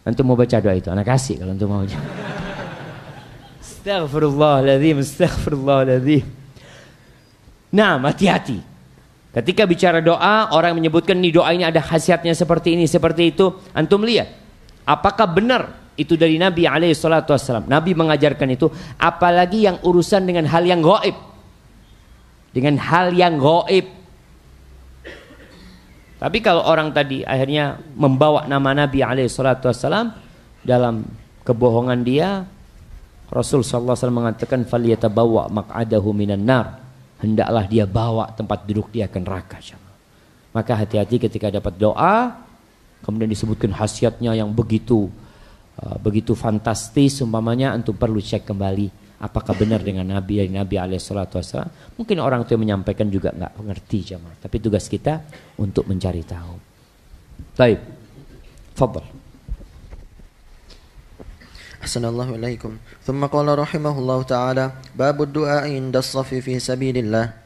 Antum mau baca doa itu? Anak kasih kalau antum mau. Astaghfirullahaladzim, astaghfirullahaladzim. Nah, hati-hati. Ketika bicara doa, orang menyebutkan nih doa ini ada khasiatnya seperti ini, seperti itu. Antum lihat, apakah benar itu dari Nabi alaihissalatu wassalam? Nabi mengajarkan itu, apalagi yang urusan dengan hal yang gaib. Dengan hal yang gaib. Tapi kalau orang tadi akhirnya membawa nama Nabi alaihissalatu wassalam dalam kebohongan dia, Rasul sallallahu alaihi wasallam mengatakan falyatabawwa maq'adahu minan nar, hendaklah dia bawa tempat duduk dia ke neraka. Maka hati-hati ketika dapat doa kemudian disebutkan khasiatnya yang begitu fantastis, umpamanya antum perlu cek kembali apakah benar dengan Nabi alaihi salatu wasallam. Mungkin orang itu yang menyampaikan juga enggak mengerti jemaah, tapi tugas kita untuk mencari tahu. Baik. Fadhal. أحسن الله إليكم. ثم قال رحمه الله تعالى: باب الدعاء عند الصف في سبيل الله.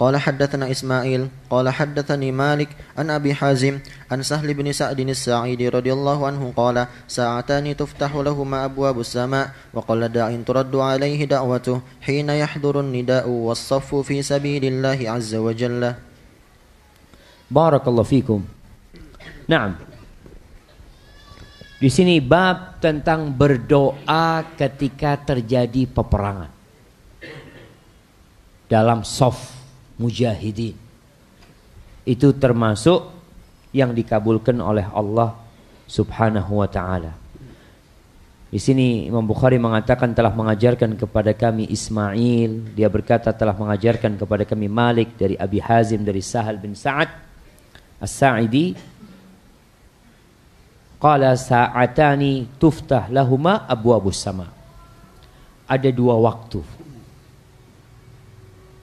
قال حدثنا إسماعيل قال حدثني مالك عن أبي حازم عن سهل بن سعد الساعدي رضي الله عنه قال: ساعتان تفتح لهما أبواب السماء وقال داع ترد عليه دعوته حين يحضر النداء والصف في سبيل الله عز وجل. بارك الله فيكم. نعم. Di sini bab tentang berdoa ketika terjadi peperangan dalam shaf mujahidin. Itu termasuk yang dikabulkan oleh Allah Subhanahu wa taala. Di sini Imam Bukhari mengatakan telah mengajarkan kepada kami Ismail, dia berkata telah mengajarkan kepada kami Malik dari Abi Hazim dari Sahal bin Sa'ad As-Sa'idi. Qala sa'atani tuftah lahuma abwabus sama. Ada dua waktu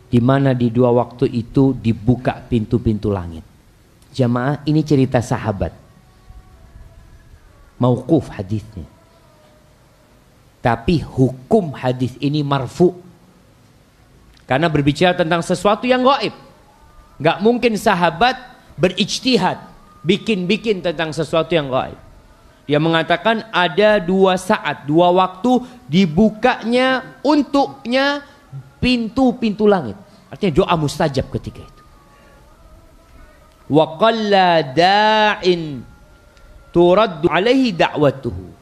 di mana di dua waktu itu dibuka pintu-pintu langit. Jamaah, ini cerita sahabat. Mauquf hadisnya. Tapi hukum hadis ini marfu. Karena berbicara tentang sesuatu yang gaib. Gak mungkin sahabat berijtihad, bikin-bikin tentang sesuatu yang gaib. Dia mengatakan ada dua saat, dua waktu dibukanya untuknya pintu-pintu langit. Artinya doa mustajab ketika itu. Wa qalla da'in turaddu alaihi da'watuhu.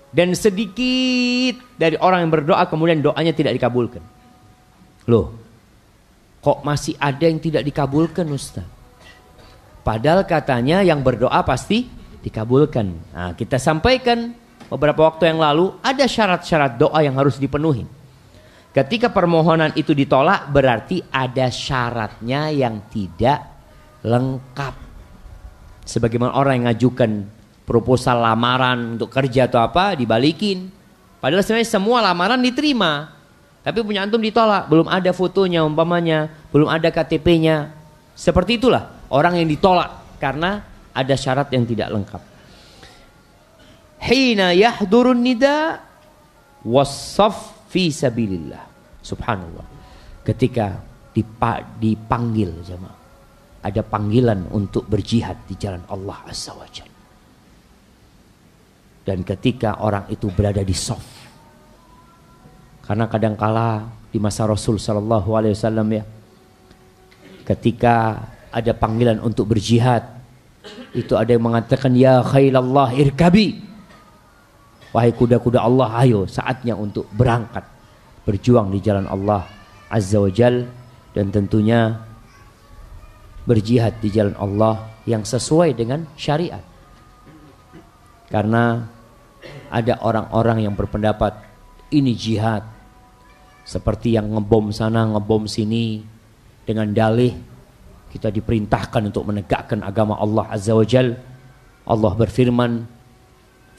Dan sedikit dari orang yang berdoa kemudian doanya tidak dikabulkan. Loh, kok masih ada yang tidak dikabulkan, Ustaz? Padahal katanya yang berdoa pasti dikabulkan. Nah, kita sampaikan beberapa waktu yang lalu ada syarat-syarat doa yang harus dipenuhi. Ketika permohonan itu ditolak berarti ada syaratnya yang tidak lengkap. Sebagaimana orang yang ngajukan proposal lamaran untuk kerja atau apa dibalikin. Padahal sebenarnya semua lamaran diterima. Tapi punya antum ditolak. Belum ada fotonya umpamanya. Belum ada KTP-nya. Seperti itulah orang yang ditolak. Karena ada syarat yang tidak lengkap. Hina yahdurun nida wassaf fi sabilillah. Subhanallah. Ketika dipanggil jemaah. Ada panggilan untuk berjihad di jalan Allah Azza wa Jalla. Dan ketika orang itu berada di shaf. Karena kadangkala di masa Rasul sallallahu alaihi wasallam ya, ketika ada panggilan untuk berjihad, itu ada yang mengatakan ya khailallah irkabi. Wahai kuda-kuda Allah, ayo saatnya untuk berangkat berjuang di jalan Allah Azza wa Jal, dan tentunya berjihad di jalan Allah yang sesuai dengan syariat. Karena ada orang-orang yang berpendapat ini jihad, seperti yang ngebom sana ngebom sini dengan dalih kita diperintahkan untuk menegakkan agama Allah Azza wa Jal. Allah berfirman,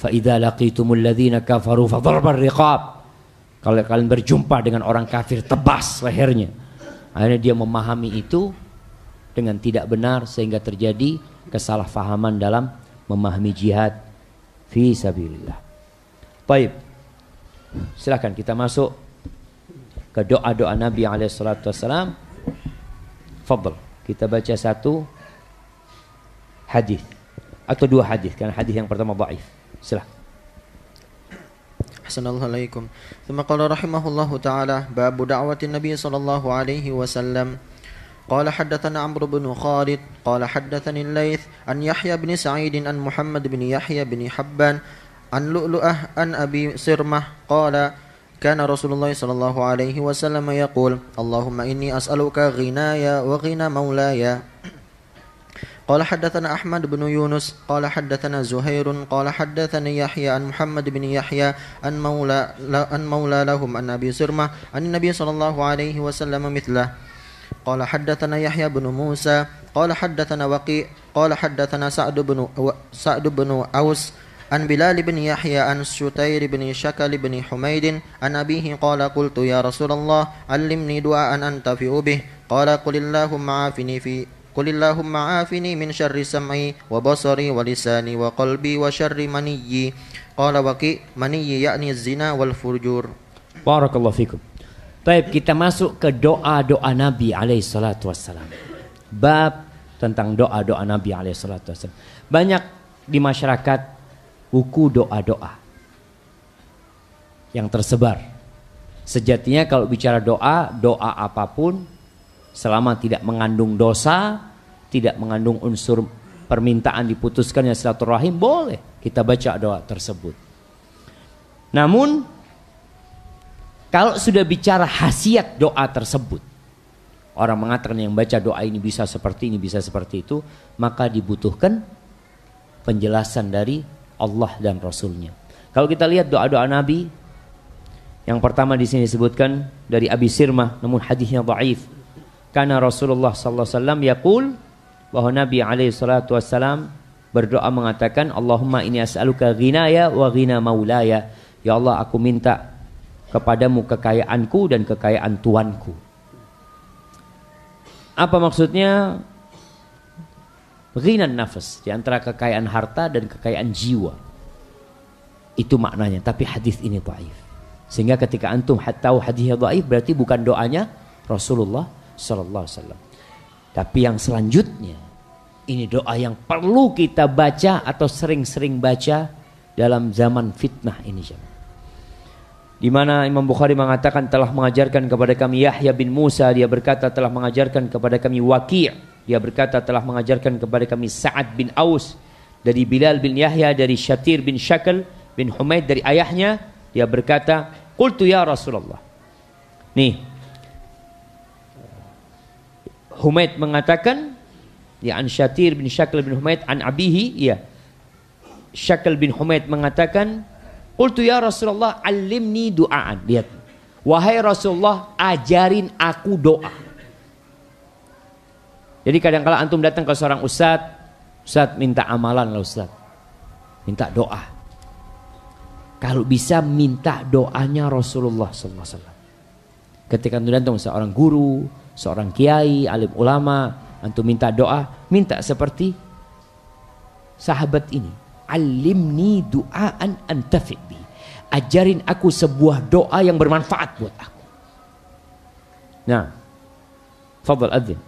fa idza laqitumul ladzina kafaru fadharbar riqab. Kalau kalian berjumpa dengan orang kafir, tebas lehernya. Akhirnya dia memahami itu dengan tidak benar sehingga terjadi kesalahpahaman dalam memahami jihad fi sabilillah. Baik, silakan kita masuk ke doa-doa Nabi SAW. Fadl, kita baca satu hadis atau dua hadis, karena hadis yang pertama dhaif. Silakan. Assalamualaikum. Thumma qala rahimahullahu ta'ala babu da'wati Nabi sallallahu alaihi wasallam. قال حدثنا عمرو بن خالد قال حدثني الليث عن يحيى بن سعيد عن محمد بن يحيى بن حبان عن لؤلؤة عن أبي سرمة قال كان رسول الله صلى الله عليه وسلم يقول اللهم إني أسألك غنايا وغنى مولاي. قال حدثنا أحمد بن يونس قال حدثنا زهير قال حدثني يحيى عن محمد بن يحيى عن مولى لهم عن أبي سرمة عن النبي صلى الله عليه وسلم مثله. قال حدثنا يحيى بن موسى قال حدثنا وقيع قال حدثنا سعد بن أوس عن بلال بن يحيى عن شتير بن شكل بن حميد عن أبيه قال قلت يا رسول الله علمني دعاء أنتفع به قال قل اللهم عافني من شر سمعي وبصري ولساني وقلبي وشر مني. قال وقيع مني يعني الزنا والفجور. Barakallahu fikum. Baik, kita masuk ke doa-doa Nabi alaihi salatu wassalam. Bab tentang doa-doa Nabi alaihi salatu wassalam. Banyak di masyarakat buku doa-doa yang tersebar. Sejatinya kalau bicara doa, doa apapun selama tidak mengandung dosa, tidak mengandung unsur permintaan diputuskannya silaturahim, boleh kita baca doa tersebut. Namun kalau sudah bicara khasiat doa tersebut, orang mengatakan yang baca doa ini bisa seperti ini, bisa seperti itu, maka dibutuhkan penjelasan dari Allah dan Rasulnya. Kalau kita lihat doa-doa Nabi, yang pertama di sini disebutkan dari Abi Sirmah, namun hadisnya dhaif. Karena Rasulullah sallallahu alaihi wasallam yaqul, bahwa Nabi alaihi salatu wasallam berdoa mengatakan, Allahumma inni as'aluka ghinaya wa ghina maulaya. Ya Allah, aku minta kepadamu kekayaanku dan kekayaan tuanku. Apa maksudnya? Ghinan nafas, di antara kekayaan harta dan kekayaan jiwa. Itu maknanya, tapi hadis ini dhaif. Sehingga ketika antum tahu hadisnya dhaif, berarti bukan doanya Rasulullah sallallahu alaihi wasallam. Tapi yang selanjutnya, ini doa yang perlu kita baca atau sering-sering baca dalam zaman fitnah ini, di mana Imam Bukhari mengatakan telah mengajarkan kepada kami Yahya bin Musa, dia berkata telah mengajarkan kepada kami Waqi', dia berkata telah mengajarkan kepada kami Sa'ad bin Aus, dari Bilal bin Yahya, dari Syatir bin Syakal bin Humaid, dari ayahnya, dia berkata, qultu ya Rasulullah. Nih, Humaid mengatakan, ya, an Syatir bin Syakal bin Humaid an abihi, ya, Syakal bin Humaid mengatakan, qultu ya Rasulullah alimni du'aan. Lihat, wahai Rasulullah, ajarin aku doa. Jadi kadang-kala antum datang ke seorang ustaz, ustaz minta amalan lah ustaz, minta doa. Kalau bisa minta doanya Rasulullah sallallahu alaihi wasallam. Ketika antum datang seorang guru, seorang kiai, alim ulama, antum minta doa, minta seperti sahabat ini. Alimni du'aan antafi' bi. Ajarin aku sebuah doa yang bermanfaat buat aku. Nah, fadhal adzin.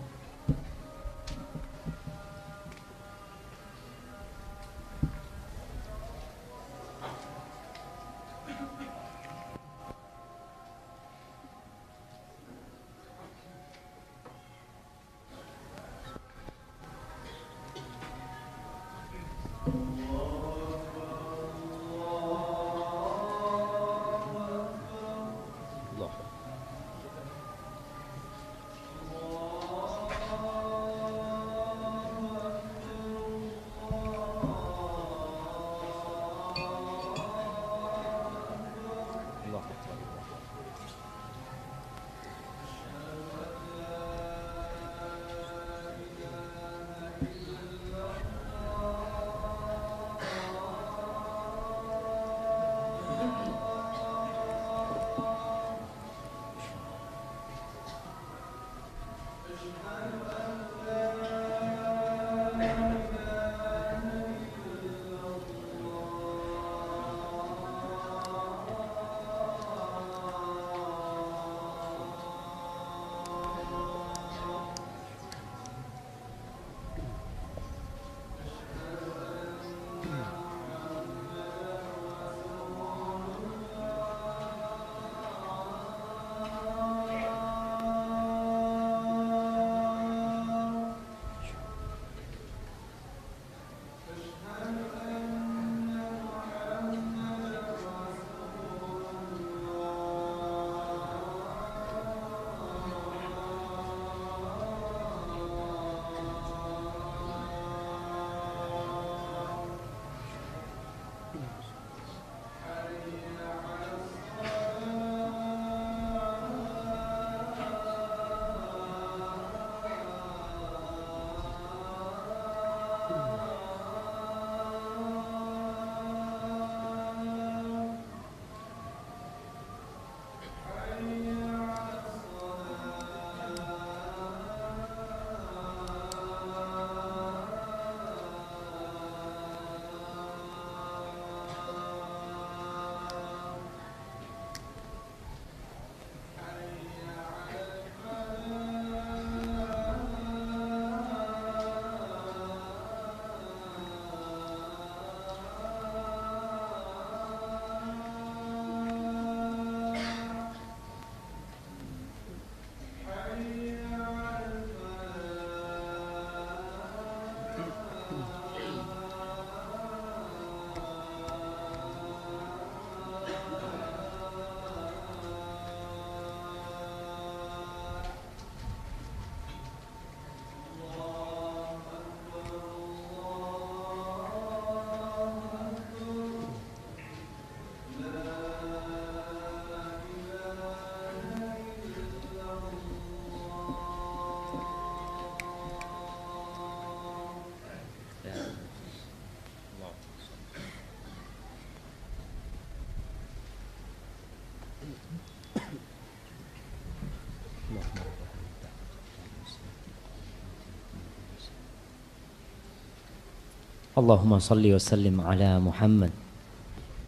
Allahumma salli wa sallim ala Muhammad.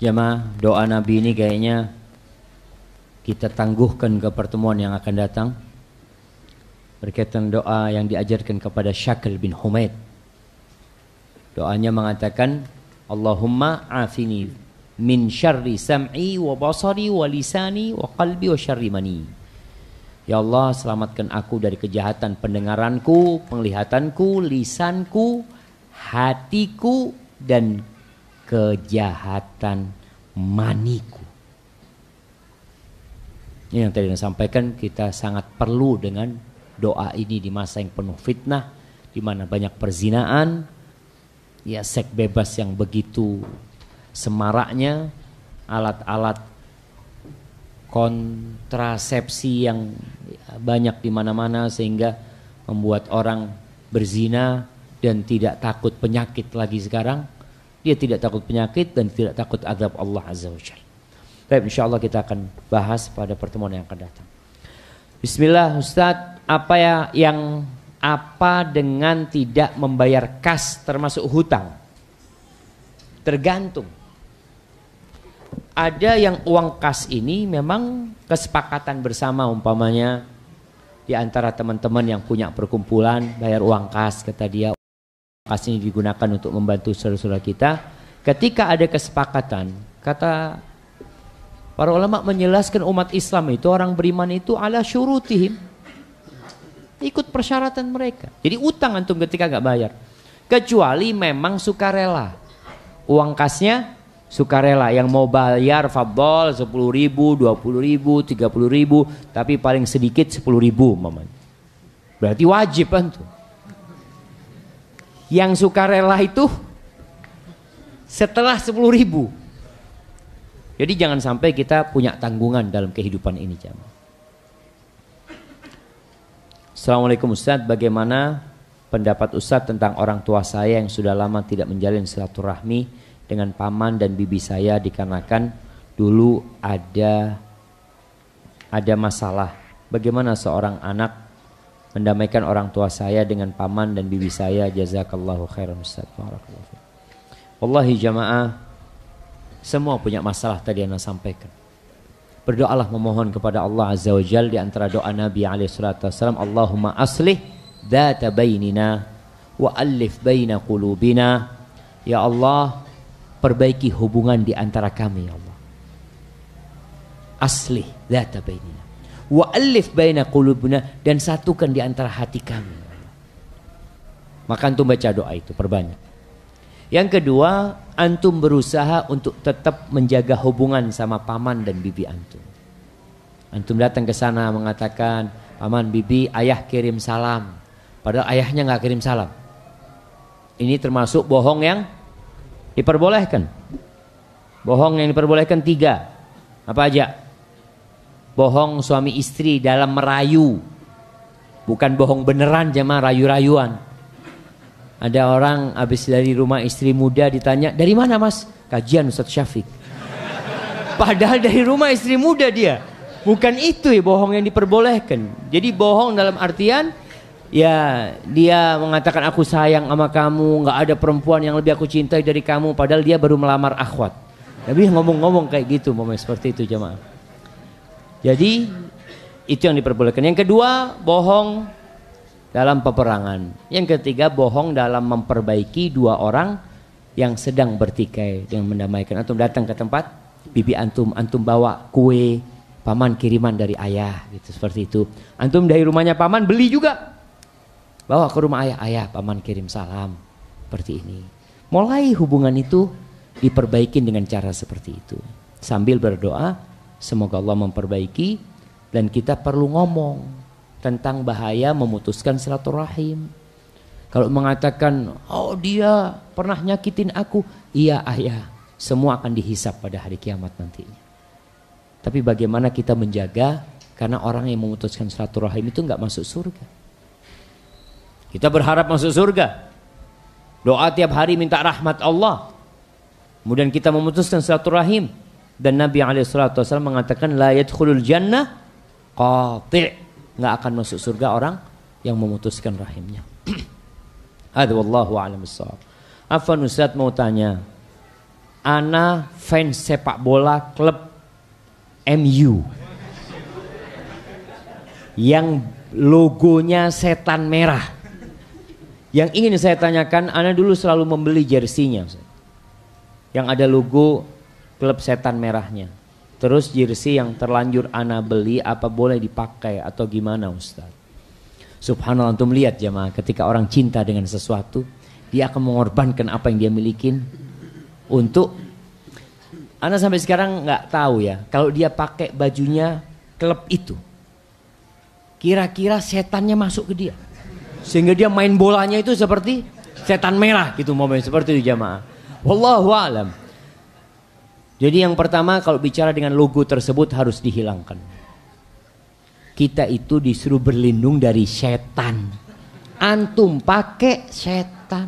Jamaah, doa Nabi ini kayaknya kita tangguhkan ke pertemuan yang akan datang. Berkaitan doa yang diajarkan kepada Syakil bin Humaid. Doanya mengatakan, Allahumma afini min syarri sam'i wa basari wa lisani wa qalbi wa syarri mani. Ya Allah, selamatkan aku dari kejahatan pendengaranku, penglihatanku, lisanku, hatiku, dan kejahatan maniku. Ini yang tadi saya sampaikan, kita sangat perlu dengan doa ini di masa yang penuh fitnah, di mana banyak perzinaan, ya seks bebas yang begitu semaraknya, alat-alat kontrasepsi yang banyak di mana-mana sehingga membuat orang berzina dan tidak takut penyakit lagi sekarang. Dia tidak takut penyakit dan tidak takut azab Allah Azza wa Jalla. Baik, insyaallah kita akan bahas pada pertemuan yang akan datang. Bismillah, Ustadz, apa dengan tidak membayar kas termasuk hutang? Tergantung. Ada yang uang kas ini memang kesepakatan bersama, umpamanya di antara teman-teman yang punya perkumpulan bayar uang kas, kata dia kas ini digunakan untuk membantu saudara-saudara kita. Ketika ada kesepakatan, kata para ulama menjelaskan umat Islam itu, orang beriman itu ala syurutihim, ikut persyaratan mereka. Jadi utang antum ketika gak bayar, kecuali memang sukarela. Uang kasnya sukarela, yang mau bayar fadol 10.000, 20.000, 30.000, tapi paling sedikit 10.000 mamanya. Berarti wajib antum. Yang sukarela itu setelah 10.000. Jadi jangan sampai kita punya tanggungan dalam kehidupan ini, jamaah. Assalamualaikum Ustaz, bagaimana pendapat Ustaz tentang orang tua saya yang sudah lama tidak menjalin silaturahmi dengan paman dan bibi saya dikarenakan dulu ada masalah. Bagaimana seorang anak mendamaikan orang tua saya dengan paman dan bibi saya? Jazakallahu khairan Ustaz. Wallahi jamaah, semua punya masalah tadi yang saya sampaikan. Berdoalah memohon kepada Allah Azza wa Jalla. Di antara doa Nabi SAW, Allahumma aslih dzata bainina wa alif baina qulubina. Ya Allah, perbaiki hubungan di antara kami, ya Allah. Aslih dzata bainina wa alif baina qulubina, dan satukan di antara hati kami, ya Allah. Maka antum baca doa itu perbanyak. Yang kedua, antum berusaha untuk tetap menjaga hubungan sama paman dan bibi antum. Antum datang ke sana mengatakan, paman, bibi, ayah kirim salam, padahal ayahnya nggak kirim salam. Ini termasuk bohong yang diperbolehkan. Bohong yang diperbolehkan 3. Apa aja? Bohong suami istri dalam merayu, bukan bohong beneran, jemaah, rayu-rayuan. Ada orang habis dari rumah istri muda ditanya, dari mana mas? Kajian Ustaz Syafiq. Padahal dari rumah istri muda dia. Bukan itu ya bohong yang diperbolehkan. Jadi bohong dalam artian, ya dia mengatakan aku sayang sama kamu, nggak ada perempuan yang lebih aku cintai dari kamu, padahal dia baru melamar akhwat. Tapi ngomong-ngomong kayak gitu, seperti itu jemaah. Jadi itu yang diperbolehkan. Yang kedua, bohong dalam peperangan. Yang ketiga, bohong dalam memperbaiki 2 orang yang sedang bertikai dengan mendamaikan. Antum datang ke tempat bibi antum bawa kue, paman kiriman dari ayah, gitu, seperti itu. Antum dari rumahnya paman beli juga, bawa ke rumah ayah, paman kirim salam, seperti ini. Mulai hubungan itu diperbaikin dengan cara seperti itu, sambil berdoa semoga Allah memperbaiki. Dan kita perlu ngomong tentang bahaya memutuskan silaturahim. Kalau mengatakan, oh dia pernah nyakitin aku, iya ayah, semua akan dihisap pada hari kiamat nantinya. Tapi bagaimana kita menjaga, karena orang yang memutuskan silaturahim itu nggak masuk surga. Kita berharap masuk surga, doa tiap hari minta rahmat Allah, kemudian kita memutuskan silaturahim. Dan Nabi SAW mengatakan, la yadkhulul jannah qati', nggak akan masuk surga orang yang memutuskan rahimnya. Hadza wallahu a'lam bissawab. Afwan Ustadz mau tanya, ana fans sepak bola klub MU yang logonya setan merah. Yang ingin saya tanyakan, ana dulu selalu membeli jersinya yang ada logo klub setan merahnya. Terus jersey yang terlanjur ana beli, apa boleh dipakai atau gimana Ustaz? Subhanallah, antum lihat jemaah, ketika orang cinta dengan sesuatu, dia akan mengorbankan apa yang dia milikin untuk. Ana sampai sekarang nggak tahu ya, kalau dia pakai bajunya klub itu, kira-kira setannya masuk ke dia, sehingga dia main bolanya itu seperti setan merah gitu, momen seperti itu jemaah. Wallahu a'lam. Jadi yang pertama, kalau bicara dengan logo tersebut harus dihilangkan. Kita itu disuruh berlindung dari setan. Antum pakai setan.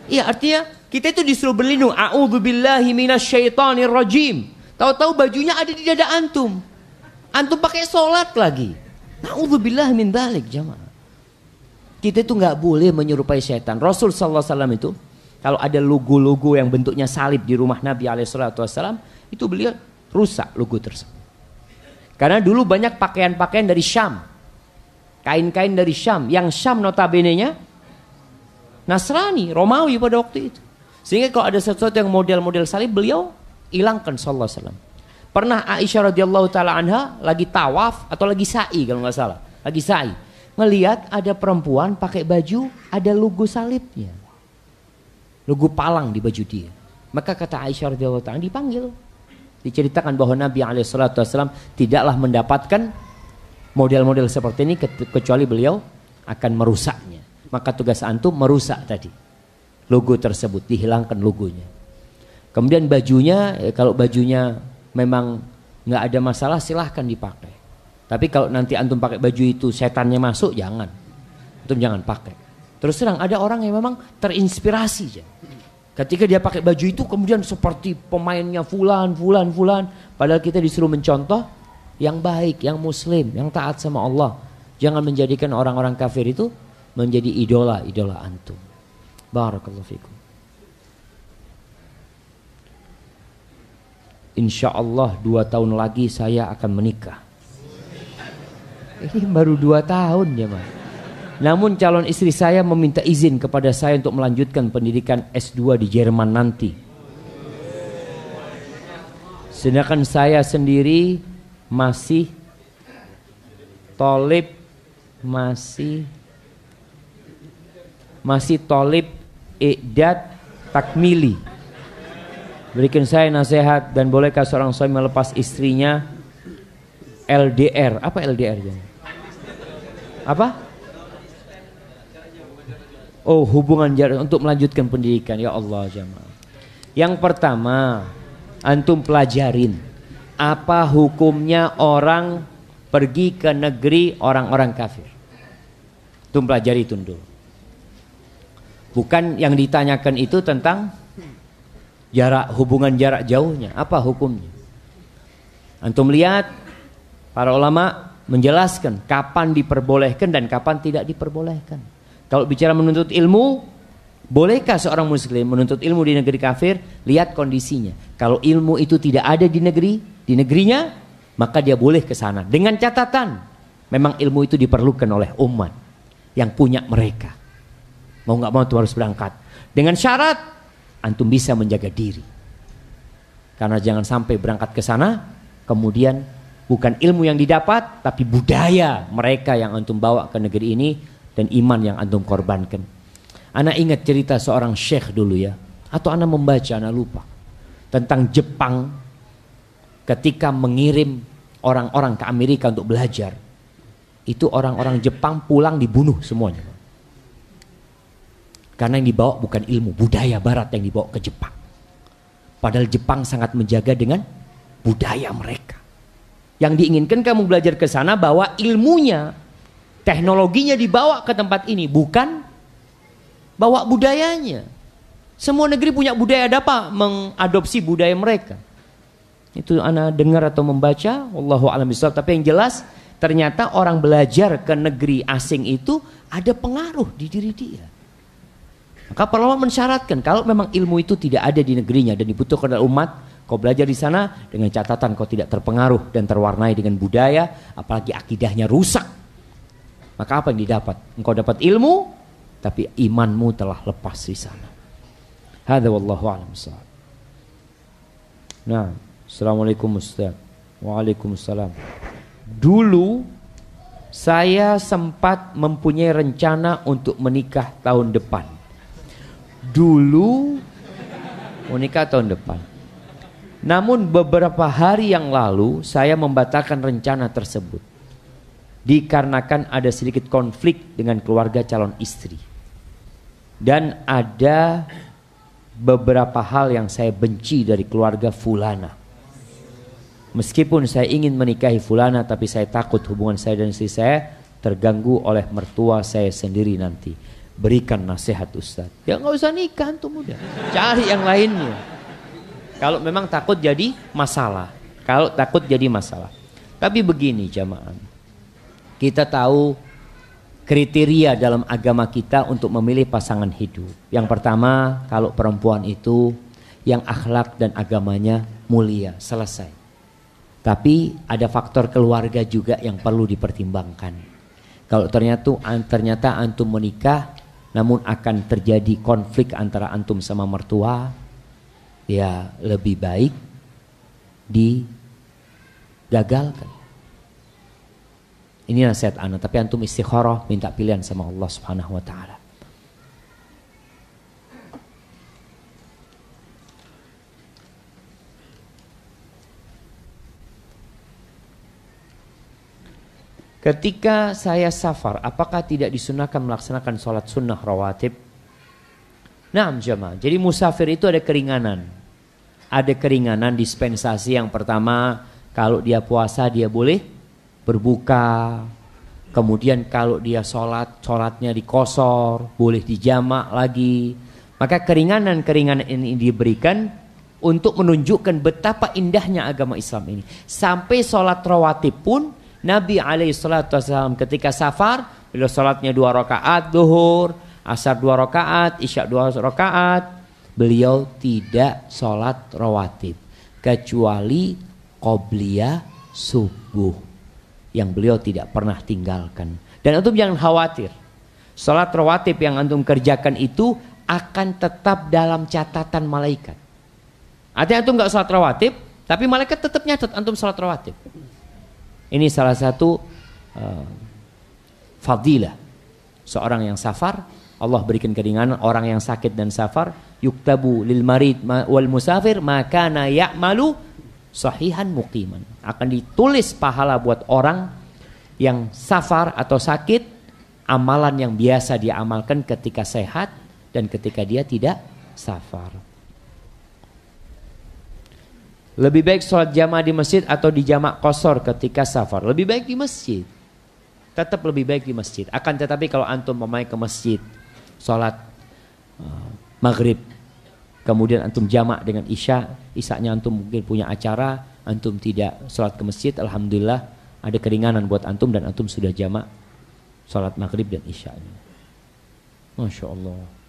Iya, artinya kita itu disuruh berlindung. A'udzubillahi minasyaitonir rajim. Tahu-tahu bajunya ada di dada antum. Antum pakai sholat lagi. Na'udzubillahi min dzalik jamaah. Kita itu nggak boleh menyerupai setan. Rasul sallallahu alaihi wasallam itu kalau ada logo-logo yang bentuknya salib di rumah Nabi SAW, itu beliau rusak logo tersebut. Karena dulu banyak pakaian-pakaian dari Syam, kain-kain dari Syam, yang Syam notabene-nya Nasrani, Romawi pada waktu itu. Sehingga kalau ada sesuatu yang model-model salib, beliau hilangkan sallallahu alaihi wasallam. Pernah Aisyah radhiyallahu taala anha lagi tawaf atau lagi sa'i kalau nggak salah, lagi sa'i, ngelihat ada perempuan pakai baju ada logo salibnya. Logo palang di baju dia. Maka kata Aisyah radhiyallahu ta'ala, dipanggil. Diceritakan bahwa Nabi SAW tidaklah mendapatkan model-model seperti ini kecuali beliau akan merusaknya. Maka tugas antum merusak tadi logo tersebut, dihilangkan logonya. Kemudian bajunya, kalau bajunya memang nggak ada masalah silahkan dipakai. Tapi kalau nanti antum pakai baju itu setannya masuk, jangan. Antum jangan pakai. Terus terang ada orang yang memang terinspirasi ya. Ketika dia pakai baju itu kemudian seperti pemainnya fulan. Padahal kita disuruh mencontoh yang baik, yang muslim, yang taat sama Allah. Jangan menjadikan orang-orang kafir itu menjadi idola antum. Barakallahu fikum. Insya Allah 2 tahun lagi saya akan menikah. Ini baru 2 tahun ya mas. Namun calon istri saya meminta izin kepada saya untuk melanjutkan pendidikan S2 di Jerman nanti. Sedangkan saya sendiri masih tolib i'dad takmili. Berikan saya nasihat dan bolehkah seorang suami melepas istrinya LDR? Apa LDR? Apa? Oh, hubungan jarak untuk melanjutkan pendidikan. Ya Allah jamaah. Yang pertama, antum pelajarin apa hukumnya orang pergi ke negeri orang-orang kafir. Antum pelajari itu dulu. Bukan yang ditanyakan itu tentang hubungan jarak jauhnya. Apa hukumnya? Antum lihat para ulama menjelaskan kapan diperbolehkan dan kapan tidak diperbolehkan. Kalau bicara menuntut ilmu, bolehkah seorang muslim menuntut ilmu di negeri kafir? Lihat kondisinya. Kalau ilmu itu tidak ada di negerinya, maka dia boleh ke sana. Dengan catatan, memang ilmu itu diperlukan oleh umat yang punya mereka. Mau nggak mau itu harus berangkat. Dengan syarat, antum bisa menjaga diri. Karena jangan sampai berangkat ke sana, kemudian bukan ilmu yang didapat, tapi budaya mereka yang antum bawa ke negeri ini, dan iman yang antum korbankan. Ana ingat cerita seorang syekh dulu ya, atau ana membaca, ana lupa, tentang Jepang ketika mengirim orang-orang ke Amerika untuk belajar. Itu orang-orang Jepang pulang dibunuh semuanya. Karena yang dibawa bukan ilmu, budaya barat yang dibawa ke Jepang. Padahal Jepang sangat menjaga dengan budaya mereka. Yang diinginkan kamu belajar ke sana bawa ilmunya, teknologinya dibawa ke tempat ini, bukan bawa budayanya. Semua negeri punya budaya, ada apa mengadopsi budaya mereka. Itu ana dengar atau membaca, wallahu a'lam bishawab. Tapi yang jelas ternyata orang belajar ke negeri asing itu ada pengaruh di diri dia. Maka para ulama mensyaratkan kalau memang ilmu itu tidak ada di negerinya dan dibutuhkan oleh umat, kau belajar di sana dengan catatan kau tidak terpengaruh dan terwarnai dengan budaya, apalagi akidahnya rusak. Maka apa yang didapat? Engkau dapat ilmu, tapi imanmu telah lepas di sana. Hadza wallahu a'lam bissawab. Nah, assalamualaikum Ustaz. Waalaikumsalam. Dulu saya sempat mempunyai rencana untuk menikah tahun depan. Dulu menikah tahun depan. Namun beberapa hari yang lalu saya membatalkan rencana tersebut. Dikarenakan ada sedikit konflik dengan keluarga calon istri. Dan ada beberapa hal yang saya benci dari keluarga fulana. Meskipun saya ingin menikahi fulana, tapi saya takut hubungan saya dan istri saya terganggu oleh mertua saya sendiri nanti. Berikan nasihat Ustaz. Ya nggak usah nikah antum udah. Cari yang lainnya. Kalau memang takut jadi masalah. Kalau takut jadi masalah. Tapi begini jamaah. Kita tahu kriteria dalam agama kita untuk memilih pasangan hidup. Yang pertama, kalau perempuan itu yang akhlak dan agamanya mulia, selesai. Tapi ada faktor keluarga juga yang perlu dipertimbangkan. Kalau ternyata antum menikah, namun akan terjadi konflik antara antum sama mertua, ya lebih baik digagalkan. Ini nasihat ana, tapi antum istikharah, minta pilihan sama Allah Subhanahu wa taala. Ketika saya safar, apakah tidak disunahkan melaksanakan sholat sunnah rawatib? Naam jamaah. Jadi musafir itu ada keringanan. Ada keringanan dispensasi. Yang pertama, kalau dia puasa dia boleh berbuka. Kemudian kalau dia sholatnya dikosor, boleh dijamak lagi. Maka keringanan-keringanan ini diberikan untuk menunjukkan betapa indahnya agama Islam ini. Sampai sholat rawatib pun Nabi SAW ketika safar, beliau sholatnya 2 rakaat duhur, asar 2 rakaat, isya 2 rakaat. Beliau tidak sholat rawatib kecuali qobliyah subuh yang beliau tidak pernah tinggalkan. Dan antum jangan khawatir, sholat rawatib yang antum kerjakan itu akan tetap dalam catatan malaikat. Artinya antum gak sholat rawatib, tapi malaikat tetap nyatat antum sholat rawatib. Ini salah satu fadilah seorang yang safar, Allah berikan keringanan. Orang yang sakit dan safar, yuktabu lil marid wal musafir makana ya'malu sahihan muqiman. Akan ditulis pahala buat orang yang safar atau sakit, amalan yang biasa dia amalkan ketika sehat dan ketika dia tidak safar. Lebih baik sholat jamaah di masjid atau di jamak qasar ketika safar? Lebih baik di masjid. Tetap lebih baik di masjid. Akan tetapi kalau antum memang ke masjid, sholat maghrib, kemudian antum jamak dengan isyanya antum mungkin punya acara, antum tidak sholat ke masjid, alhamdulillah ada keringanan buat antum dan antum sudah jamak sholat maghrib dan isyanya. Masya Allah.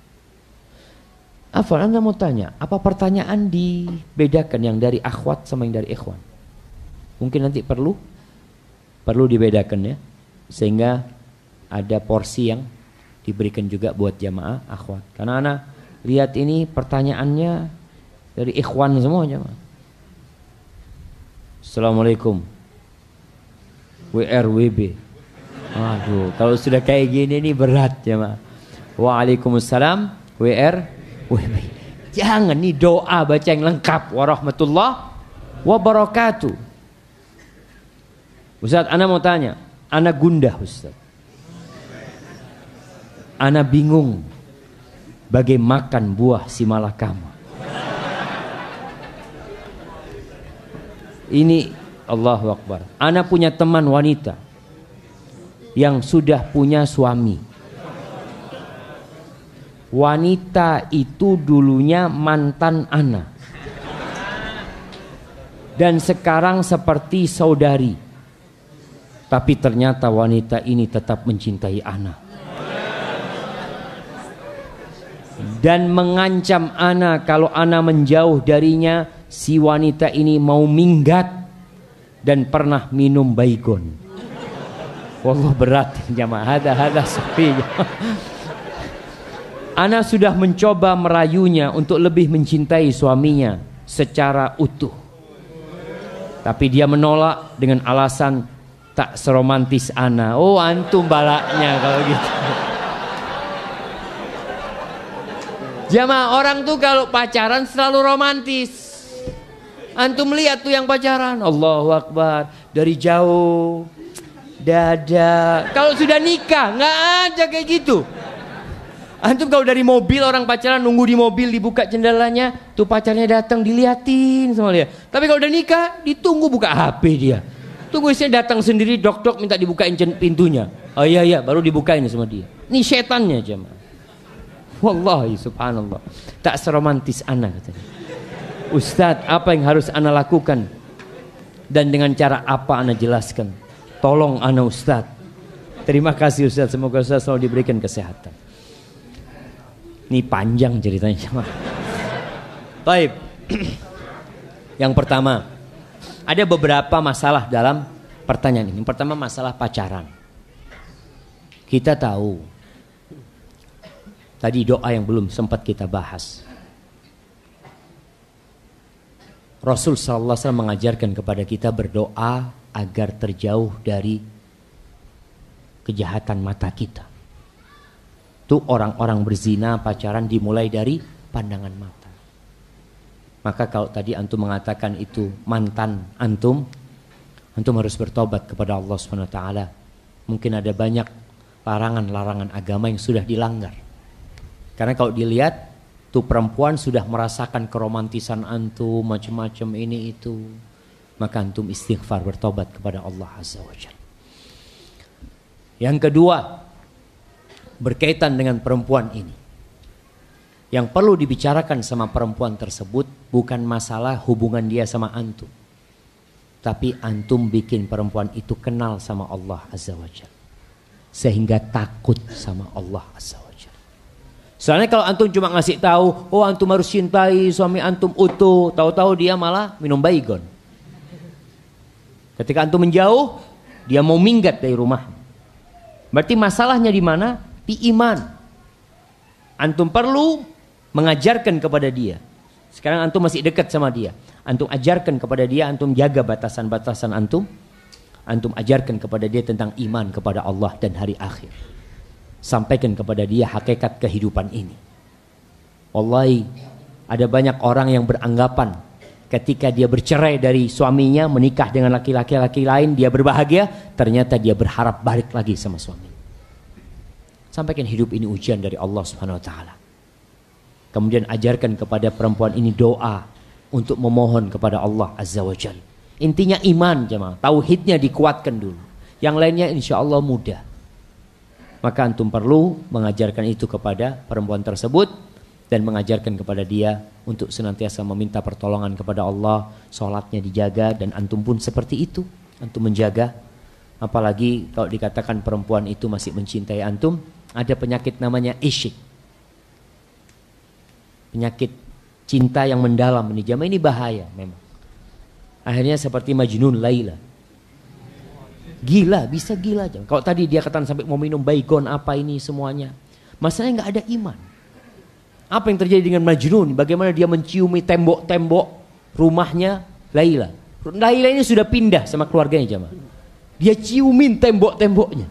Afwan, Anda mau tanya, apa pertanyaan dibedakan yang dari akhwat sama yang dari ikhwan? Mungkin nanti perlu dibedakan ya, sehingga ada porsi yang diberikan juga buat jamaah akhwat. Karena Anda lihat ini pertanyaannya dari ikhwan semua jamaah. Assalamualaikum. WRWB. Aduh, kalau sudah kayak gini ini berat jamaah. Waalaikumsalam WR. Jangan nih doa baca yang lengkap. Warahmatullah wabarakatuh. Ustaz, ana mau tanya. Ana gundah Ustaz. Ana bingung bagaimana makan buah si malakama. Ini Allahu Akbar. Ana punya teman wanita yang sudah punya suami. Wanita itu dulunya mantan ana dan sekarang seperti saudari. Tapi ternyata wanita ini tetap mencintai ana. dan mengancam ana kalau ana menjauh darinya, si wanita ini mau minggat dan pernah minum baygon. Wallah berat jamaah, hada sepi. Ana sudah mencoba merayunya untuk lebih mencintai suaminya secara utuh, tapi dia menolak dengan alasan tak seromantis ana. Oh, antum balaknya kalau gitu. Jamaah, orang tuh kalau pacaran selalu romantis. Antum lihat tuh yang pacaran, Allahu Akbar, dari jauh, dada. Kalau sudah nikah nggak ada kayak gitu. Antum kalau dari mobil orang pacaran, nunggu di mobil, dibuka jendelanya, tuh pacarnya datang diliatin sama dia. Tapi kalau udah nikah, ditunggu buka HP dia. Tunggu istrinya datang sendiri, dok minta dibukain pintunya. Oh iya baru dibukain sama dia. Ini setannya jemaah. Wallahi subhanallah, tak seromantis ana katanya. Ustadz, apa yang harus ana lakukan dan dengan cara apa ana jelaskan? Tolong ana Ustadz. Terima kasih Ustadz, semoga Ustadz selalu diberikan kesehatan. Ini panjang ceritanya jemaah. Baik. Yang pertama, ada beberapa masalah dalam pertanyaan ini. Yang pertama masalah pacaran. Kita tahu tadi doa yang belum sempat kita bahas. Rasul sallallahu alaihi wasallam mengajarkan kepada kita berdoa agar terjauh dari kejahatan mata kita. Itu orang-orang berzina pacaran dimulai dari pandangan mata. Maka kalau tadi antum mengatakan itu mantan antum harus bertobat kepada Allah Subhanahu wa taala. Mungkin ada banyak larangan-larangan agama yang sudah dilanggar. Karena kalau dilihat tuh perempuan sudah merasakan keromantisan antum, macam-macam ini itu. Maka antum istighfar, bertobat kepada Allah Azza wa Jalla. Yang kedua, berkaitan dengan perempuan ini. Yang perlu dibicarakan sama perempuan tersebut bukan masalah hubungan dia sama antum. Tapi antum bikin perempuan itu kenal sama Allah Azza wa Jalla. Sehingga takut sama Allah Azza wa Jalla. Soalnya kalau antum cuma ngasih tahu, oh antum harus cintai suami antum utuh, tahu-tahu dia malah minum baygon. Ketika antum menjauh, dia mau minggat dari rumah. Berarti masalahnya di mana? Di iman. Antum perlu mengajarkan kepada dia. Sekarang antum masih dekat sama dia. Antum ajarkan kepada dia, antum jaga batasan-batasan antum. Antum ajarkan kepada dia tentang iman kepada Allah dan hari akhir. Sampaikan kepada dia hakikat kehidupan ini. Wallahi, ada banyak orang yang beranggapan ketika dia bercerai dari suaminya, menikah dengan laki-laki lain, dia berbahagia, ternyata dia berharap balik lagi sama suami. Sampaikan hidup ini ujian dari Allah Subhanahu wa taala. Kemudian ajarkan kepada perempuan ini doa untuk memohon kepada Allah Azza wa Jalla. Intinya iman jemaah, tauhidnya dikuatkan dulu. Yang lainnya insya Allah mudah. Maka antum perlu mengajarkan itu kepada perempuan tersebut dan mengajarkan kepada dia untuk senantiasa meminta pertolongan kepada Allah, sholatnya dijaga, dan antum pun seperti itu, antum menjaga. Apalagi kalau dikatakan perempuan itu masih mencintai antum, ada penyakit namanya isyik, penyakit cinta yang mendalam ini jamaah, ini bahaya memang. Akhirnya seperti Majnun Laila, gila, bisa gila aja. Kalau tadi dia katakan sampai mau minum baygon apa ini semuanya, masalahnya nggak ada iman. Apa yang terjadi dengan Majnun? Bagaimana dia menciumi tembok-tembok rumahnya Laila. Laila ini sudah pindah sama keluarganya jamaah. Dia ciumin tembok-temboknya.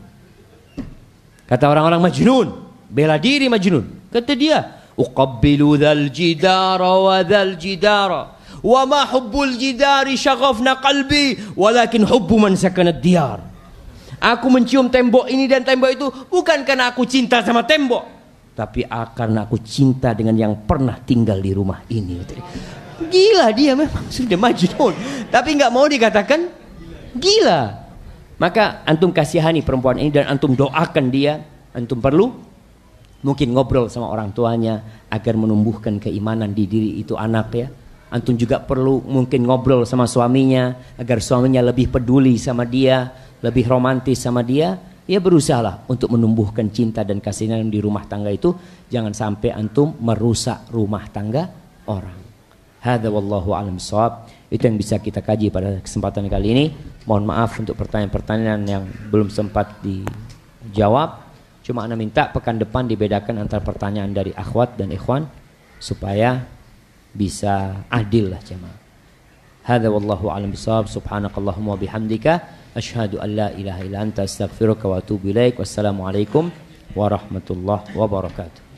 Kata orang-orang Majnun, bela diri Majnun. Kata dia, uqabbilu dhal jidara wa dhal jidara. Wa ma hubbul jidari syaghafna qalbi walakin hubbu man sakanad diyar. Aku mencium tembok ini dan tembok itu bukan karena aku cinta sama tembok, tapi karena aku cinta dengan yang pernah tinggal di rumah ini. Gila dia memang, sudah Majnun, tapi nggak mau dikatakan gila. Maka antum kasihani perempuan ini dan antum doakan dia. Antum perlu mungkin ngobrol sama orang tuanya agar menumbuhkan keimanan di diri itu anak ya. Antum juga perlu mungkin ngobrol sama suaminya agar suaminya lebih peduli sama dia, lebih romantis sama dia. Ya berusahalah untuk menumbuhkan cinta dan kasih sayang di rumah tangga itu. Jangan sampai antum merusak rumah tangga orang. Hadza wallahu a'lam bishawab. Itu yang bisa kita kaji pada kesempatan kali ini. Mohon maaf untuk pertanyaan-pertanyaan yang belum sempat dijawab. Cuma ana minta pekan depan dibedakan antara pertanyaan dari akhwat dan ikhwan supaya bisa adil lah jemaah. Hadza wallahu a'lam bishawab. Subhanakallahumma wa bihamdika asyhadu an la ilaha illa anta astaghfiruka wa atubu ilaik. Wassalamualaikum warahmatullahi wabarakatuh.